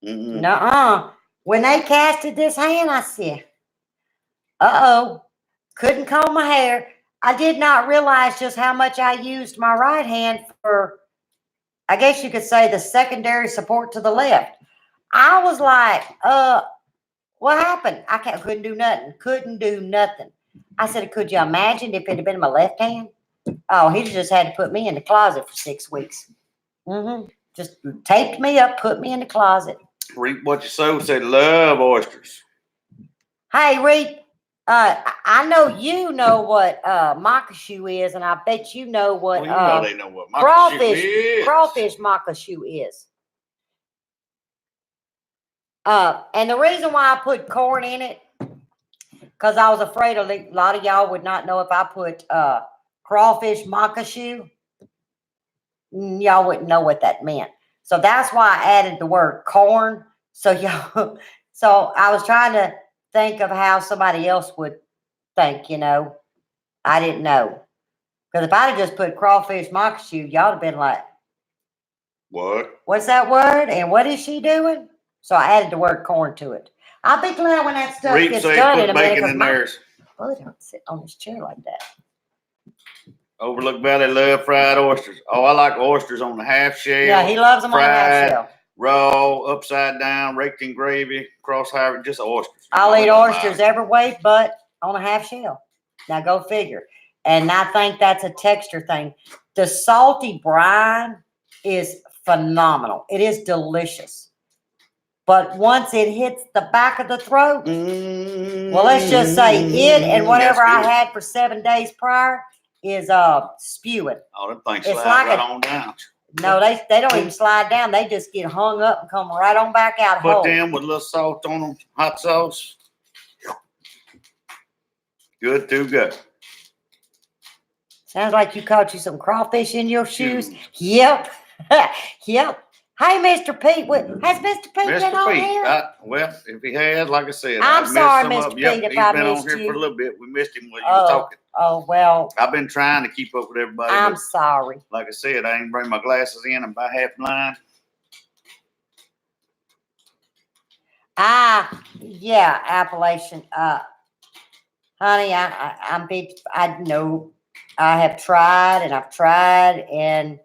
Mm-hmm. Nuh-uh. When they casted this hand, I said, uh-oh, couldn't comb my hair. I did not realize just how much I used my right hand for, I guess you could say, the secondary support to the left. I was like, what happened? Couldn't do nothing. I said, could you imagine if it had been my left hand? Oh, he just had to put me in the closet for 6 weeks. Just taped me up, put me in the closet. Reap what you sow, said love oysters. Hey, Reap, I know you know what Maque Choux is, and I bet you know what Well, you know they know what Maque Choux is. crawfish Maque Choux is. And the reason why I put corn in it, because I was afraid a lot of y'all would not know if I put crawfish Maque Choux, y'all wouldn't know what that meant. So that's why I added the word corn. So y'all, so I was trying to think of how somebody else would think, you know. I didn't know. Because if I'd have just put crawfish Maque Choux, y'all have been like, what? What's that word? And what is she doing? So I added the word corn to it. I'll be glad when that stuff gets done in a minute. In theirs. Oh, don't sit on this chair like that. Overlook Valley love fried oysters. Oh, I like oysters on the half shell. Yeah, he loves them on the half fried, shell. raw, upside down, raked in gravy, cross-hire, just oysters. I'll eat oysters every way but on a half shell. Now go figure. And I think that's a texture thing. The salty brine is phenomenal. It is delicious. But once it hits the back of the throat, well, let's just say it and whatever I had for 7 days prior is spewing. Oh, them things It's slide like right a- on down. No, they don't even slide down. They just get hung up and come right on back out Put whole. them with a little salt on them, hot sauce. Good to go. Sounds like you caught you some crawfish in your shoes. Shoes. Yep. Yep. Hey, Mr. Pete. Has Mr. Pete been Mr. on Pete, here? well, if he has, like I said, I'm I missed sorry, some Mr. of them. Yep, Pete, if he's I been on missed here you. for a little bit. We missed him while you were talking. Oh, well, I've been trying to keep up with everybody. I'm but sorry. like I said, I ain't bring my glasses in. I'm about half blind. Yeah, Appalachian. Honey, I know I have tried and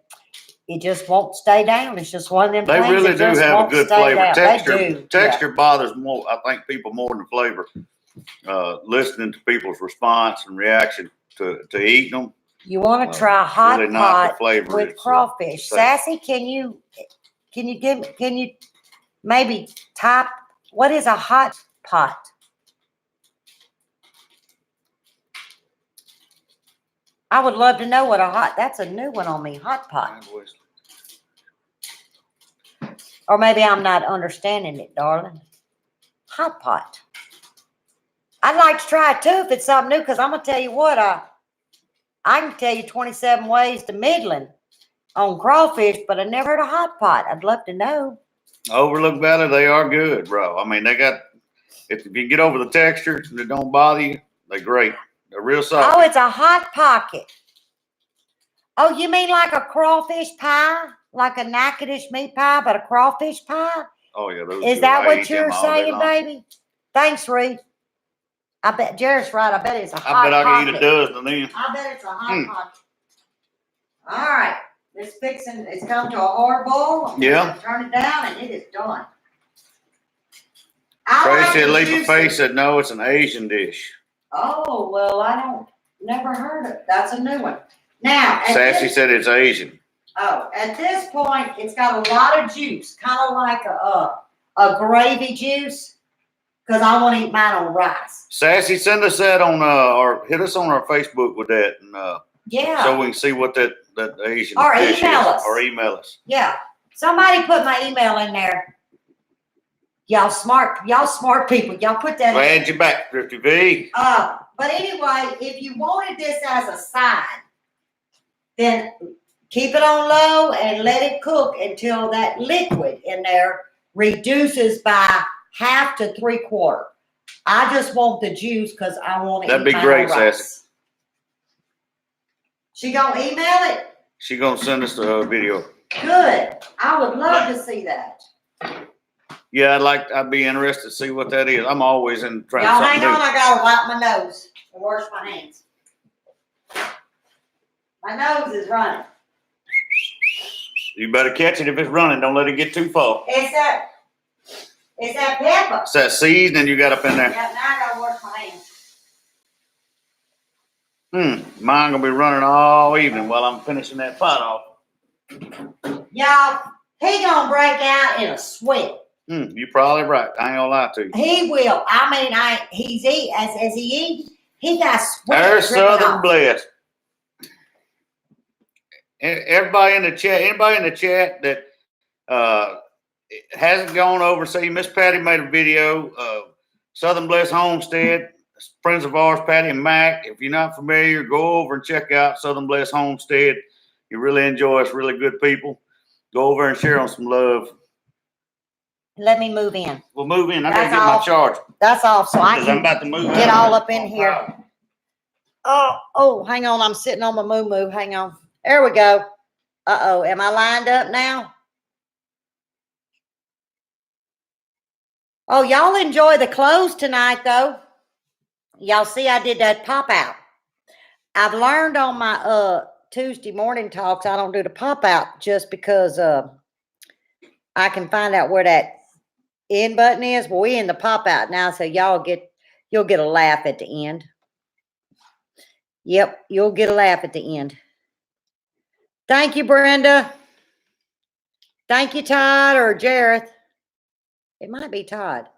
it just won't stay down. It's just one of them They things really that do just have a won't good stay flavor. down. Texture, They do. texture bothers more. I think people more than the flavor. Listening to people's response and reaction to eating them. You want to try hot really not the pot flavor. with It's, crawfish. Sassy, can you maybe type what is a hot pot? I would love to know what that's a new one on me, hot pot. Or maybe I'm not understanding it, darling. Hot pot. I'd like to try it too if it's something new, because I'm gonna tell you what, I can tell you 27 ways to middling on crawfish, but I never heard of hot pot. I'd love to know. Overlook Valley, they are good, bro. I mean, they got, if you get over the texture and it don't bother you, they're great. They're real soft. Oh, it's a hot pocket. Oh, you mean like a crawfish pie? Like a Natchitoches meat pie, but a crawfish pie? Oh, yeah. Those Is good. that I what eat them you're all day saying, long. baby? Thanks, Reed. I bet Jared's right. I bet it's a hot I bet I can eat a pocket. dozen of them. I bet it's a hot pocket. All right. It's come to a hard boil. Yeah. Turn it down and it is done. Tracy at Leap of Faith said, no, it's an Asian dish. Oh, well, never heard of it. That's a new one. Now, Sassy said it's Asian. at this point, it's got a lot of juice, kind of like a gravy juice, because I want to eat mine on rice. Sassy, send us that on, or hit us on our Facebook with that, and Yeah. so we can see what that Asian Or dish email is. us. Or email us. Yeah. Somebody put my email in there. Y'all smart people. Y'all put that in. Glad you're back, Thrifty V. But anyway, if you wanted this as a side, then keep it on low and let it cook until that liquid in there reduces by half to 3/4. I just want the juice because I want to That'd eat be my great, rice. Sassy. She gonna email it? She gonna send us the video. Good. I would love to see that. Yeah, I'd be interested to see what that is. I'm always in trying Y'all something hang on, new. I gotta wipe my nose and wash my hands. My nose is running. You better catch it if it's running. Don't let it get too far. It's that pepper. It's that seasoning you got up in there. Yeah, now I gotta wash my hands. Mine gonna be running all evening while I'm finishing that pot off. Y'all, he gonna break out in a sweat. You're probably right. I ain't gonna lie to you. He will. I mean, as he eats, he got sweat. There's dripping Southern off. Bliss. Anybody in the chat that hasn't gone over, see, Miss Patty made a video of Southern Bliss Homestead, friends of ours, Patty and Mac. If you're not familiar, go over and check out Southern Bliss Homestead. You really enjoy us, really good people. Go over and share on some love. Let me move in. We'll move in. I gotta That's get my all. charger. That's all. So I Because I'm can about to move get out. all up in here. Oh, hang on. I'm sitting on my moo-moo. Hang on. There we go. Uh-oh. Am I lined up now? Oh, y'all enjoy the clothes tonight, though. Y'all see I did that pop out. I've learned on my Tuesday morning talks, I don't do the pop out just because I can find out where that end button is. Well, we in the pop out now, so you'll get a laugh at the end. Yep, you'll get a laugh at the end. Thank you, Brenda. Thank you, Todd or Jareth. It might be Todd.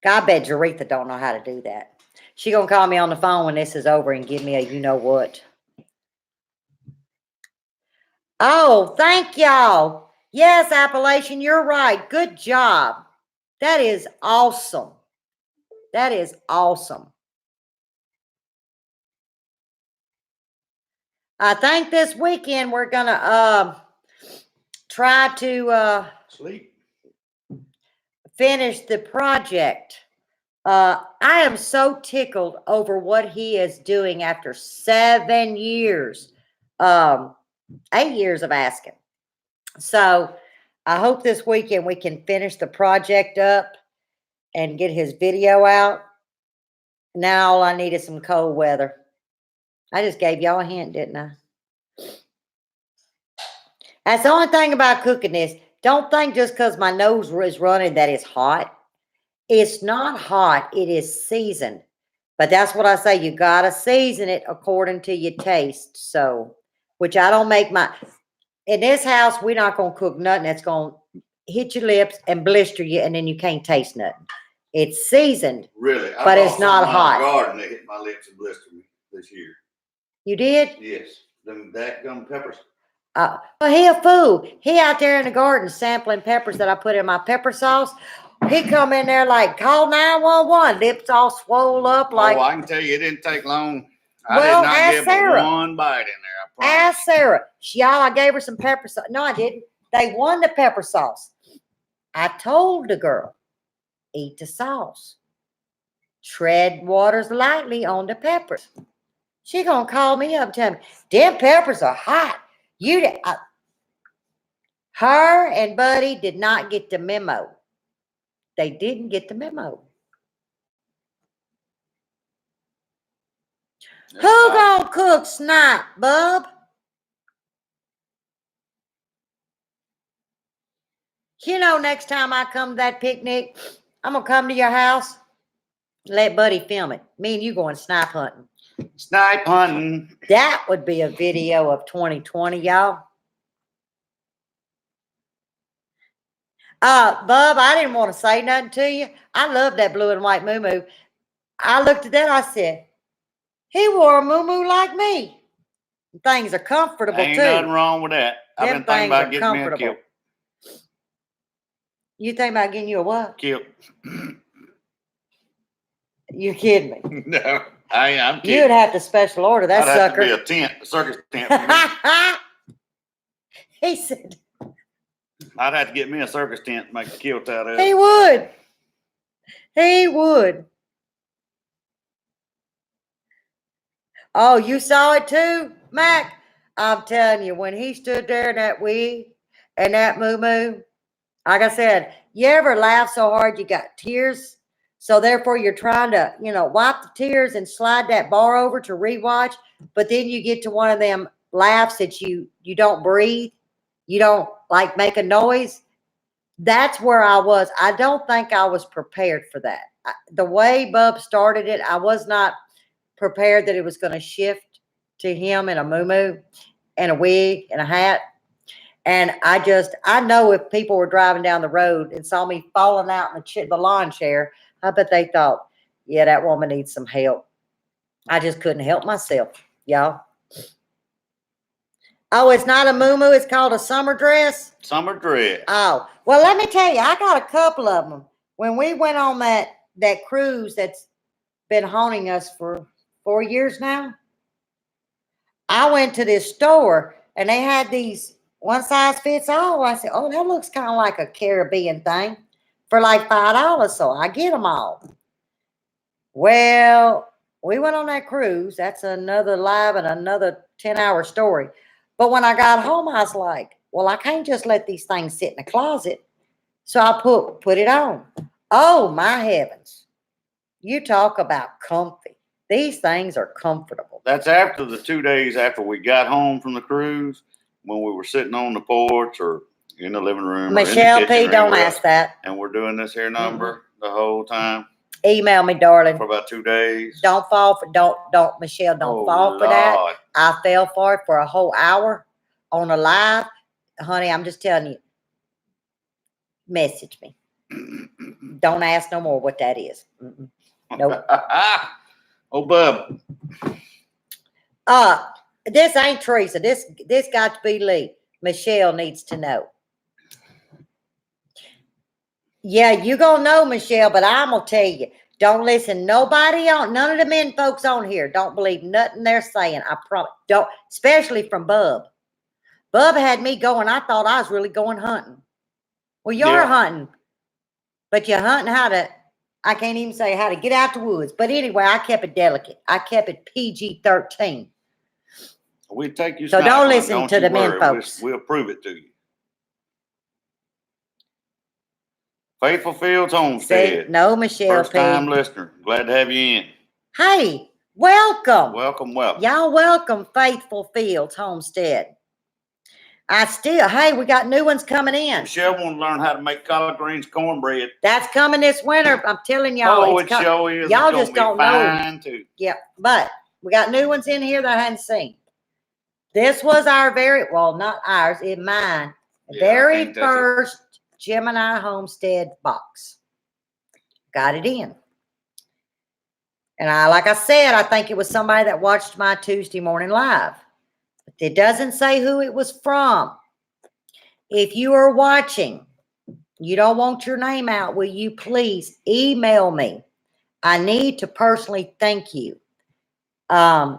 I bet Jaretha don't know how to do that. She gonna call me on the phone when this is over and give me a you know what. Oh, thank y'all. Yes, Appalachian, you're right. Good job. That is awesome. That is awesome. I think this weekend we're gonna try to Sleep. finish the project. I am so tickled over what he is doing after 7 years, 8 years of asking. So I hope this weekend we can finish the project up and get his video out. Now all I need is some cold weather. I just gave y'all a hint, didn't I? That's the only thing about cooking this. Don't think just because my nose is running that it's hot. It's not hot. It is seasoned. But that's what I say. You got to season it according to your taste. So, which I don't make in this house, we're not going to cook nothing that's going to hit your lips and blister you, and then you can't taste nothing. It's seasoned. Really? But it's not hot. Garden that hit my lips and blistered me this year. You did? Yes. Them gum peppers. Well, he a fool. He out there in the garden sampling peppers that I put in my pepper sauce. He come in there like, call 911. Lips all swole up like. Oh, I can tell you, it didn't take long. Well, I did not ask get but one bite in there. I promise. Ask Sarah. Y'all, I gave her some pepper sauce. No, I didn't. They won the pepper sauce. I told the girl, eat the sauce. Tread waters lightly on the peppers. She gonna call me up and tell me, them peppers are hot. Her and Buddy did not get the memo. They didn't get the memo. Who gonna cook snipe, bub? You know, next time I come to that picnic, I'm gonna come to your house. Let Buddy film it. Me and you going snipe hunting. Snipe hunting. That would be a video of 2020, y'all. Bub, I didn't want to say nothing to you. I love that blue and white moo-moo. I looked at that, I said, he wore a moo-moo like me. Things are comfortable, Ain't too. nothing wrong with that. I've been thinking about getting me a kilt. You think about getting you a what? Kilt. You're kidding me. No, I'm kidding. You'd have to special order that sucker. Have to be a tent, a circus tent for me. He said. I'd have to get me a circus tent and make a kilt out of it. He would. He would. Oh, you saw it too, Mac? I'm telling you, when he stood there in that wig and that moo-moo, like I said, you ever laugh so hard you got tears? So therefore you're trying to, wipe the tears and slide that bar over to rewatch. But then you get to one of them laughs that you don't breathe. You don't like make a noise. That's where I was. I don't think I was prepared for that. The way Bub started it, I was not prepared that it was going to shift to him in a moo-moo and a wig and a hat. And I know if people were driving down the road and saw me falling out in the lawn chair, I bet they thought, yeah, that woman needs some help. I just couldn't help myself, y'all. Oh, it's not a moo-moo. It's called a summer dress? Summer dress. Oh, well, let me tell you, I got a couple of them. When we went on that cruise that's been haunting us for 4 years now, I went to this store and they had these one size fits all. I said, oh, that looks kind of like a Caribbean thing for like $5. So I get them all. Well, we went on that cruise. That's another live and another 10-hour story. But when I got home, I was like, well, I can't just let these things sit in the closet. So I put it on. Oh, my heavens. You talk about comfy. These things are comfortable. That's after the 2 days after we got home from the cruise, when we were sitting on the porch or in the living room. Michelle or in the kitchen P, don't anywhere ask else, that. and we're doing this here number the whole time Email me, darling. for about 2 days. Don't fall for Michelle, don't fall for that. I fell for it for a whole hour on a live. Honey, I'm just telling you. Message me. Don't ask no more what that is. Nope. Oh, bub. This ain't Teresa. This got to be Lee. Michelle needs to know. Yeah, you gonna know, Michelle, but I'm gonna tell you, don't listen. Nobody on, none of the men folks on here don't believe nothing they're saying. I promise. Don't, especially from Bub. Bub had me going. I thought I was really going hunting. Well, you're hunting, but you're hunting how to. I can't even say how to get out the woods. But anyway, I kept it delicate. I kept it PG-13. We take you. So don't listen to the men folks. We'll prove it to you. Faithful Fields Homestead. No, Michelle. First time listener. Glad to have you in. Hey, welcome. Welcome. Y'all welcome Faithful Fields Homestead. Hey, we got new ones coming in. Michelle want to learn how to make collard greens cornbread. That's coming this winter. I'm telling y'all. Oh, it sure is. Y'all just don't know. Too. Yep, but we got new ones in here that I hadn't seen. This was our not ours, mine. Very first Gemini Homestead box. Got it in. And like I said, I think it was somebody that watched my Tuesday morning live. But it doesn't say who it was from. If you are watching, you don't want your name out, will you please email me? I need to personally thank you. And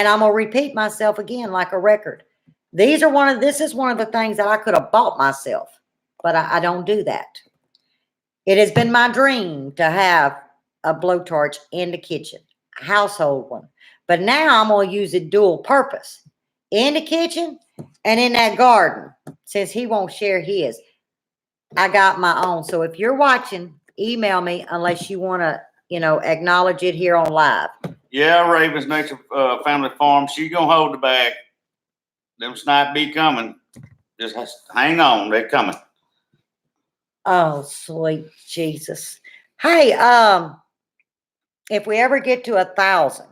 I'm going to repeat myself again like a record. This is one of the things that I could have bought myself, but I don't do that. It has been my dream to have a blowtorch in the kitchen, a household one. But now I'm going to use it dual purpose. In the kitchen and in that garden, since he won't share his. I got my own. So if you're watching, email me unless you want to, acknowledge it here on live. Yeah, Ravens Nature Family Farm. She gonna hold the bag. Them snipe be coming. Just hang on, they're coming. Oh, sweet Jesus! Hey, if we ever get to 1,000,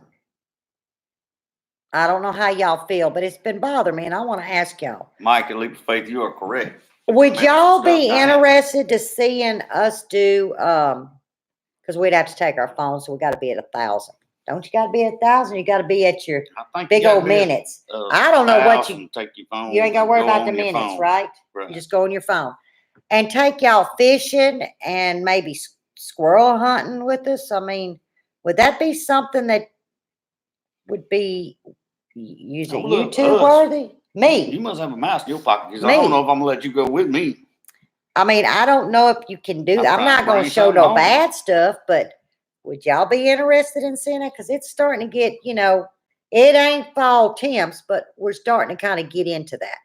I don't know how y'all feel, but it's been bothering me, and I want to ask y'all. Mike, at Leap of Faith, you are correct. Would y'all be interested to seeing us do? Because we'd have to take our phone, so we got to be at 1,000. Don't you got to be at 1,000? You got to be at your big old minutes. I don't know what you take your phone. You ain't got to worry about the minutes, right? You just go on your phone and take y'all fishing and maybe squirrel hunting with us. I mean, would that be something that would be YouTube worthy? Me. You must have a mouse in your pocket because I don't know if I'm gonna let you go with me. I mean, I don't know if you can do that. I'm not going to show no bad stuff, but would y'all be interested in seeing it? Because it's starting to get, it ain't fall temps, but we're starting to kind of get into that.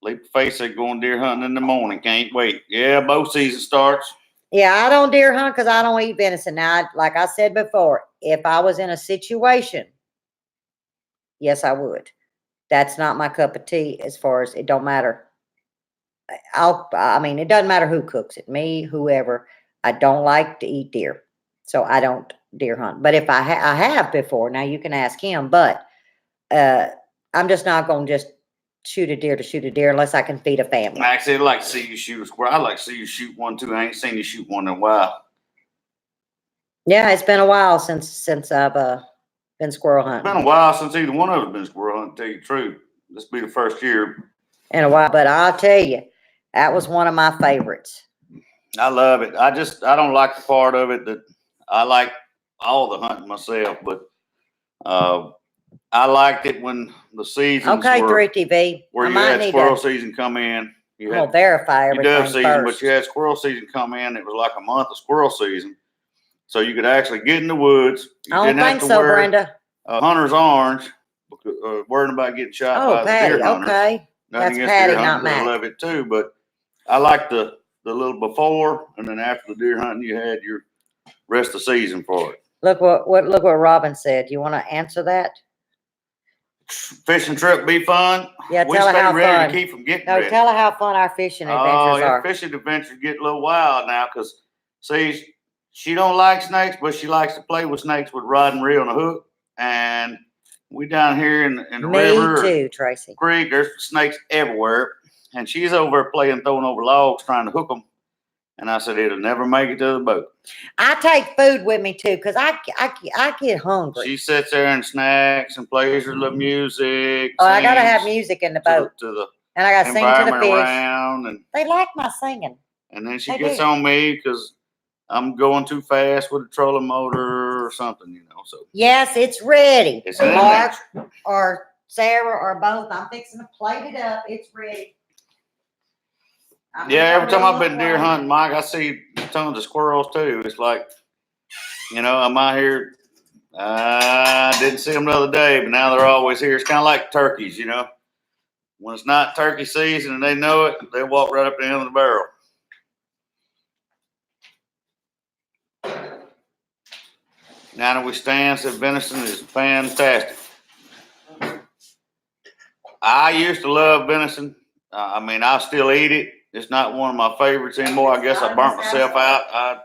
Leap of Faith said going deer hunting in the morning. Can't wait. Yeah, bow season starts. Yeah, I don't deer hunt because I don't eat venison. Now, like I said before, if I was in a situation, yes, I would. That's not my cup of tea as far as it don't matter. It doesn't matter who cooks it, me, whoever. I don't like to eat deer, so I don't deer hunt. But if I have before, now you can ask him. But I'm just not going to just shoot a deer unless I can feed a family. Max, I'd like to see you shoot a squirrel. I'd like to see you shoot one too. I ain't seen you shoot one in a while. Yeah, it's been a while since I've been squirrel hunting. It's been a while since either one of us been squirrel hunting. To tell you the truth, this will be the first year in a while. But I'll tell you, that was one of my favorites. I love it. I don't like the part of it that I like all the hunting myself, but I liked it when the seasons were 3TV. Where you had squirrel season come in. You had verify everything dove season, first. but you had squirrel season come in. It was like a month of squirrel season, so you could actually get in the woods. You I don't think so, Brenda. Hunter's orange, worrying about getting shot by Patty, the deer hunter. Okay, Nothing that's Patty, not Maque. I love it too, but I like the little before and then after the deer hunting, you had your rest of the season for it. Look what Robin said. You want to answer that? Fishing trip be fun. Yeah, We tell her stay how ready fun. to keep from getting No, ready. tell her how fun our fishing adventures Yeah, are. fishing adventures get a little wild now because, see, she don't like snakes, but she likes to play with snakes with rod and reel and a hook. And we down here in the Me river or too, Tracy. creek, there's snakes everywhere. And she's over there playing, throwing over logs, trying to hook them. And I said, it'll never make it to the boat. I take food with me too because I get hungry. She sits there and snacks and plays her little music. Oh, I gotta have sings music in the to boat, the and I gotta sing to the environment fish. around. And They like my singing. then she They gets do. on me because I'm going too fast with a trolling motor or something, you know. So Yes, it's ready. it's an Mark adventure. or Sarah or both. I'm fixing to plate it up. It's ready. Yeah, every time I've been deer hunting, Mike, I see tons of squirrels too. It's like, you know, I'm out here. I didn't see them the other day, but now they're always here. It's kind of like turkeys, you know. When it's not turkey season and they know it, they walk right up to the end of the barrel. Now that we stand, said venison is fantastic. I used to love venison. I mean, I still eat it. It's not one of my favorites anymore. I guess I burnt myself out.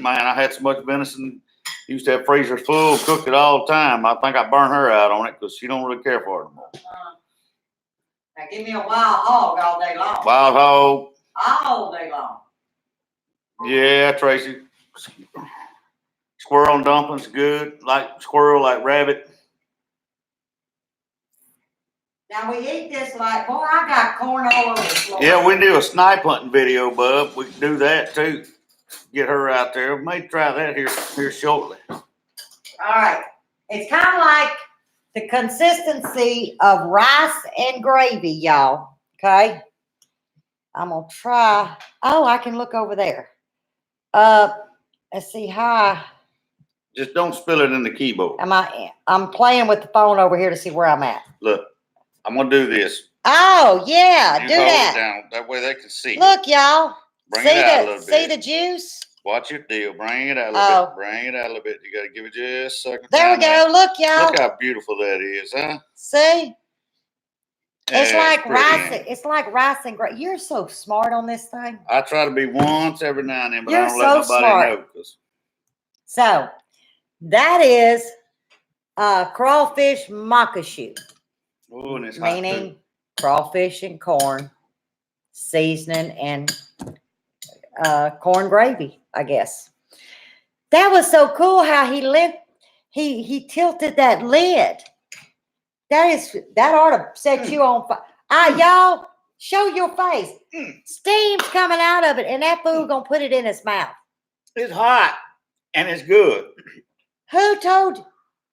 Man, I had so much venison. Used to have freezers full, cooked it all the time. I think I burned her out on it because she don't really care for it anymore. Now give me a wild hog all day long. Wild hog. All day long. Yeah, Tracy. Squirrel and dumplings, good. Like squirrel, like rabbit. Now we eat this like, boy, I got corn all over the floor. Yeah, we can do a snipe hunting video, bub. We can do that too. Get her out there. We may try that here shortly. All right. It's kind of like the consistency of rice and gravy, y'all. Okay. I'm gonna try. Oh, I can look over there. Let's see how. Just don't spill it in the keyboard. I'm playing with the phone over here to see where I'm at. Look, I'm gonna do this. Oh yeah, You do hold that. it down. That way they can see. Look, y'all. Bring it out a little See bit. the juice? Watch your deal. Bring it out a little bit. Bring it out a little bit. You gotta give it just a second. There we go. Look, y'all. Look how beautiful that is, huh? See? It's like rice. Pretty. It's like rice and gravy. You're so smart on this thing. I try to be once every now and then, but You're I don't let so nobody know. So that is crawfish maque, Oh, and it's hot meaning crawfish and corn seasoning and corn gravy, I guess. That was so cool how he tilted that lid. That ought to set you on fire. Y'all, show your face. Steam's coming out of it, and that fool gonna put it in his mouth. It's hot and it's good. Who told you?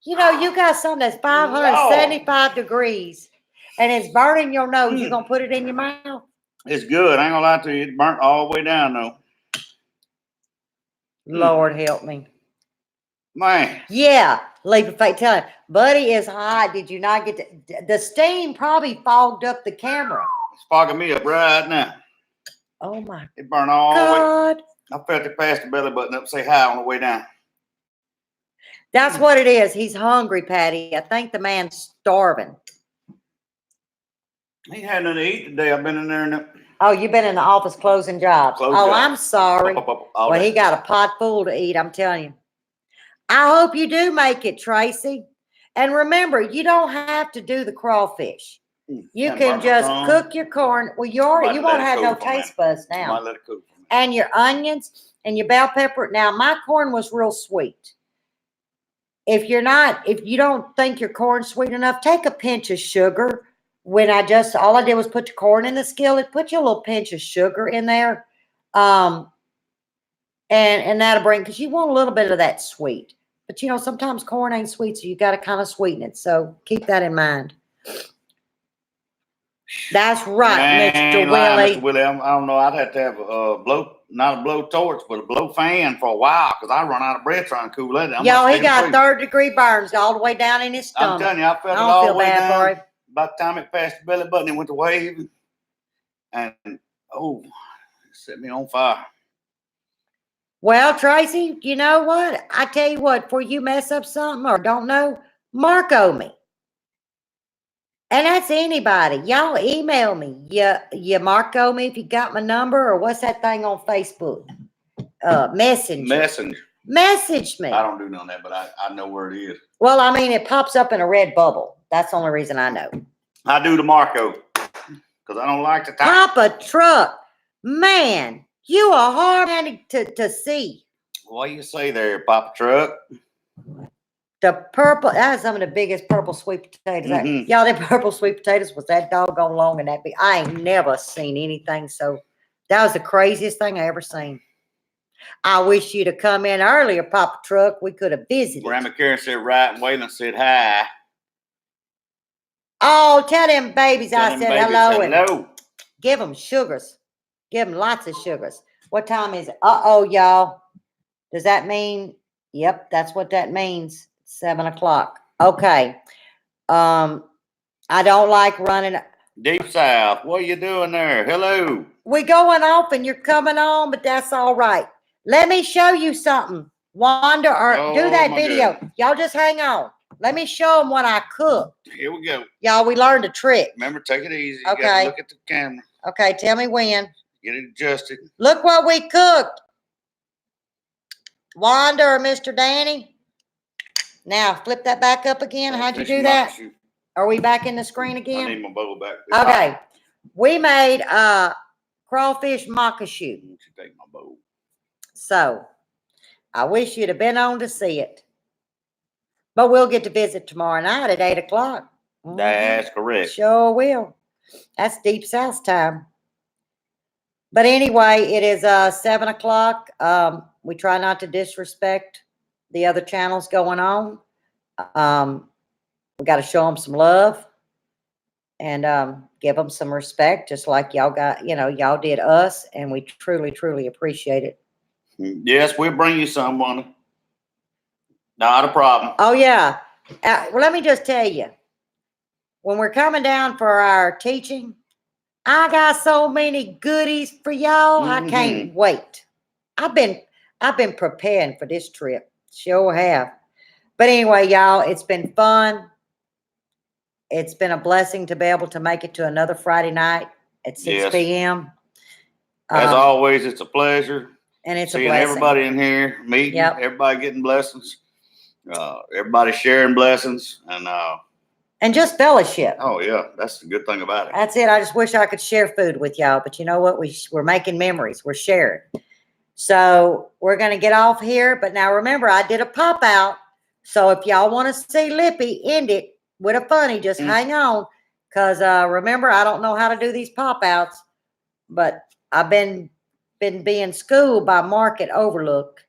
You know, you got something that's 575 degrees and it's burning your nose. You're gonna put it in your mouth? It's good. I ain't gonna lie to you. It's burnt all the way down though. Lord help me. Man. Yeah, leap of faith. Tell him, buddy, is hot. Did you not get the steam? Probably fogged up the camera. It's fogging me up right now. Oh my! It burned all the way. God! I felt it past the belly button up. Say hi on the way down. That's what it is. He's hungry, Patty. I think the man's starving. He had nothing to eat today. I've been in there. Oh, you've been in the office closing jobs. I'm sorry. Well, he got a pot full to eat. I'm telling you. I hope you do make it, Tracy. And remember, you don't have to do the crawfish. You can just cook your corn. Well, you won't have no taste buds now. Might let it cook. And your onions and your bell pepper. Now, my corn was real sweet. If you don't think your corn's sweet enough, take a pinch of sugar. All I did was put the corn in the skillet, put your little pinch of sugar in there. And that'll bring, because you want a little bit of that sweet. But, you know, sometimes corn ain't sweet, so you got to kind of sweeten it. So keep that in mind. That's right, Mr. Willie. Mr. Willie, I don't know. I'd have to have not a blow torch, but a blow fan for a while because I run out of breath trying to cool that down. Yo, he got 3rd-degree burns all the way down in his stomach. I'm telling you, I felt it all the way down. By the time it passed the belly button, it went to wave. And, it set me on fire. Well, Tracy, you know what? I tell you what, before you mess up something or don't know, Marco me. And that's anybody. Y'all email me. You Marco me if you got my number, or what's that thing on Facebook? Messenger. Messenger. Message me. I don't do none of that, but I know where it is. Well, I mean, it pops up in a red bubble. That's the only reason I know. I do the Marco because I don't like to type. Papa Truck, man, you are hard to see. What you say there, Papa Truck? The purple, that is some of the biggest purple sweet potatoes. Mhm. Y'all, them purple sweet potatoes was that doggone long and that big. I ain't never seen anything so. That was the craziest thing I ever seen. I wish you'd have come in earlier, Papa Truck. We could have visited. Grandma Karen said right, and Waylon said hi. Oh, tell them babies Tell I them said babies hello and hello. give them sugars. Give them lots of sugars. What time is it? Uh-oh, y'all. Does that mean? Yep, that's what that means. 7 o'clock. Okay. I don't like running. Deep South, what are you doing there? Hello. We going off and you're coming on, but that's all right. Let me show you something. Wander or do Oh, that my video. goodness. Y'all just hang on. Let me show them what I cooked. Here we go. Y'all, we learned a trick. Remember, take it easy. You Okay. gotta look at the camera. Okay, tell me when. Get it adjusted. Look what we cooked. Wanda or Mr. Danny. Now, flip that back up again. How'd you do that? Are we back in the screen I again? need my bowl back. Okay. We made crawfish maque. You take my bowl. So, I wish you'd have been on to see it. But we'll get to visit tomorrow night at 8 o'clock. That's correct. Sure will. That's Deep South time. But anyway, it is 7 o'clock. We try not to disrespect the other channels going on. We got to show them some love and give them some respect, just like y'all got, y'all did us, and we truly, truly appreciate it. Yes, we'll bring you someone. Not a problem. Oh, yeah. Well, let me just tell you, when we're coming down for our teaching, I got so many goodies for y'all. I can't wait. I've been preparing for this trip. Sure have. But anyway, y'all, it's been fun. It's been a blessing to be able to make it to another Friday night at 6 p.m. As always, it's a pleasure. And it's seeing a blessing. Everybody in here, meeting, everybody getting blessings, everybody sharing blessings, and just fellowship. Oh yeah, that's the good thing about it. That's it. I just wish I could share food with y'all, but you know what? We're making memories. We're sharing. So we're gonna get off here. But now remember, I did a pop out. So if y'all want to see Lippy end it with a funny, just hang on, because remember, I don't know how to do these pop outs, but I've been being schooled by Mark at Overlook.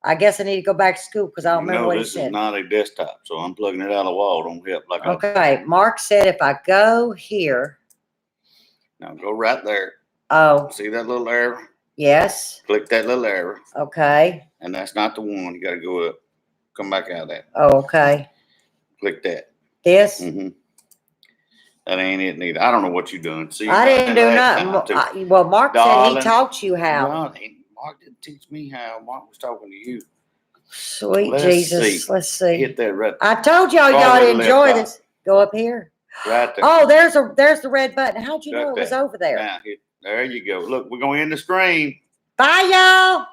I guess I need to go back to school because I don't remember what he said. This is not a desktop, so unplugging it out of the wall don't help. Okay, Mark said if I go here. Now go right there. Oh. See that little arrow? Yes. Click that little arrow. Okay. And that's not the one. You got to go up. Come back out of that. Oh, okay. Click that. This? Mm-hmm. That ain't it neither. I don't know what you're doing. See, I didn't do nothing. Well, Mark said he taught you how. No, Mark didn't teach me how. Mark was talking to you. Sweet Jesus. Let's see. Hit that right. I told y'all to enjoy this. Go up here. Right there. Oh, there's the red button. How'd you know it was over there? Now, there you go. Look, we're going to end the screen. Bye, y'all.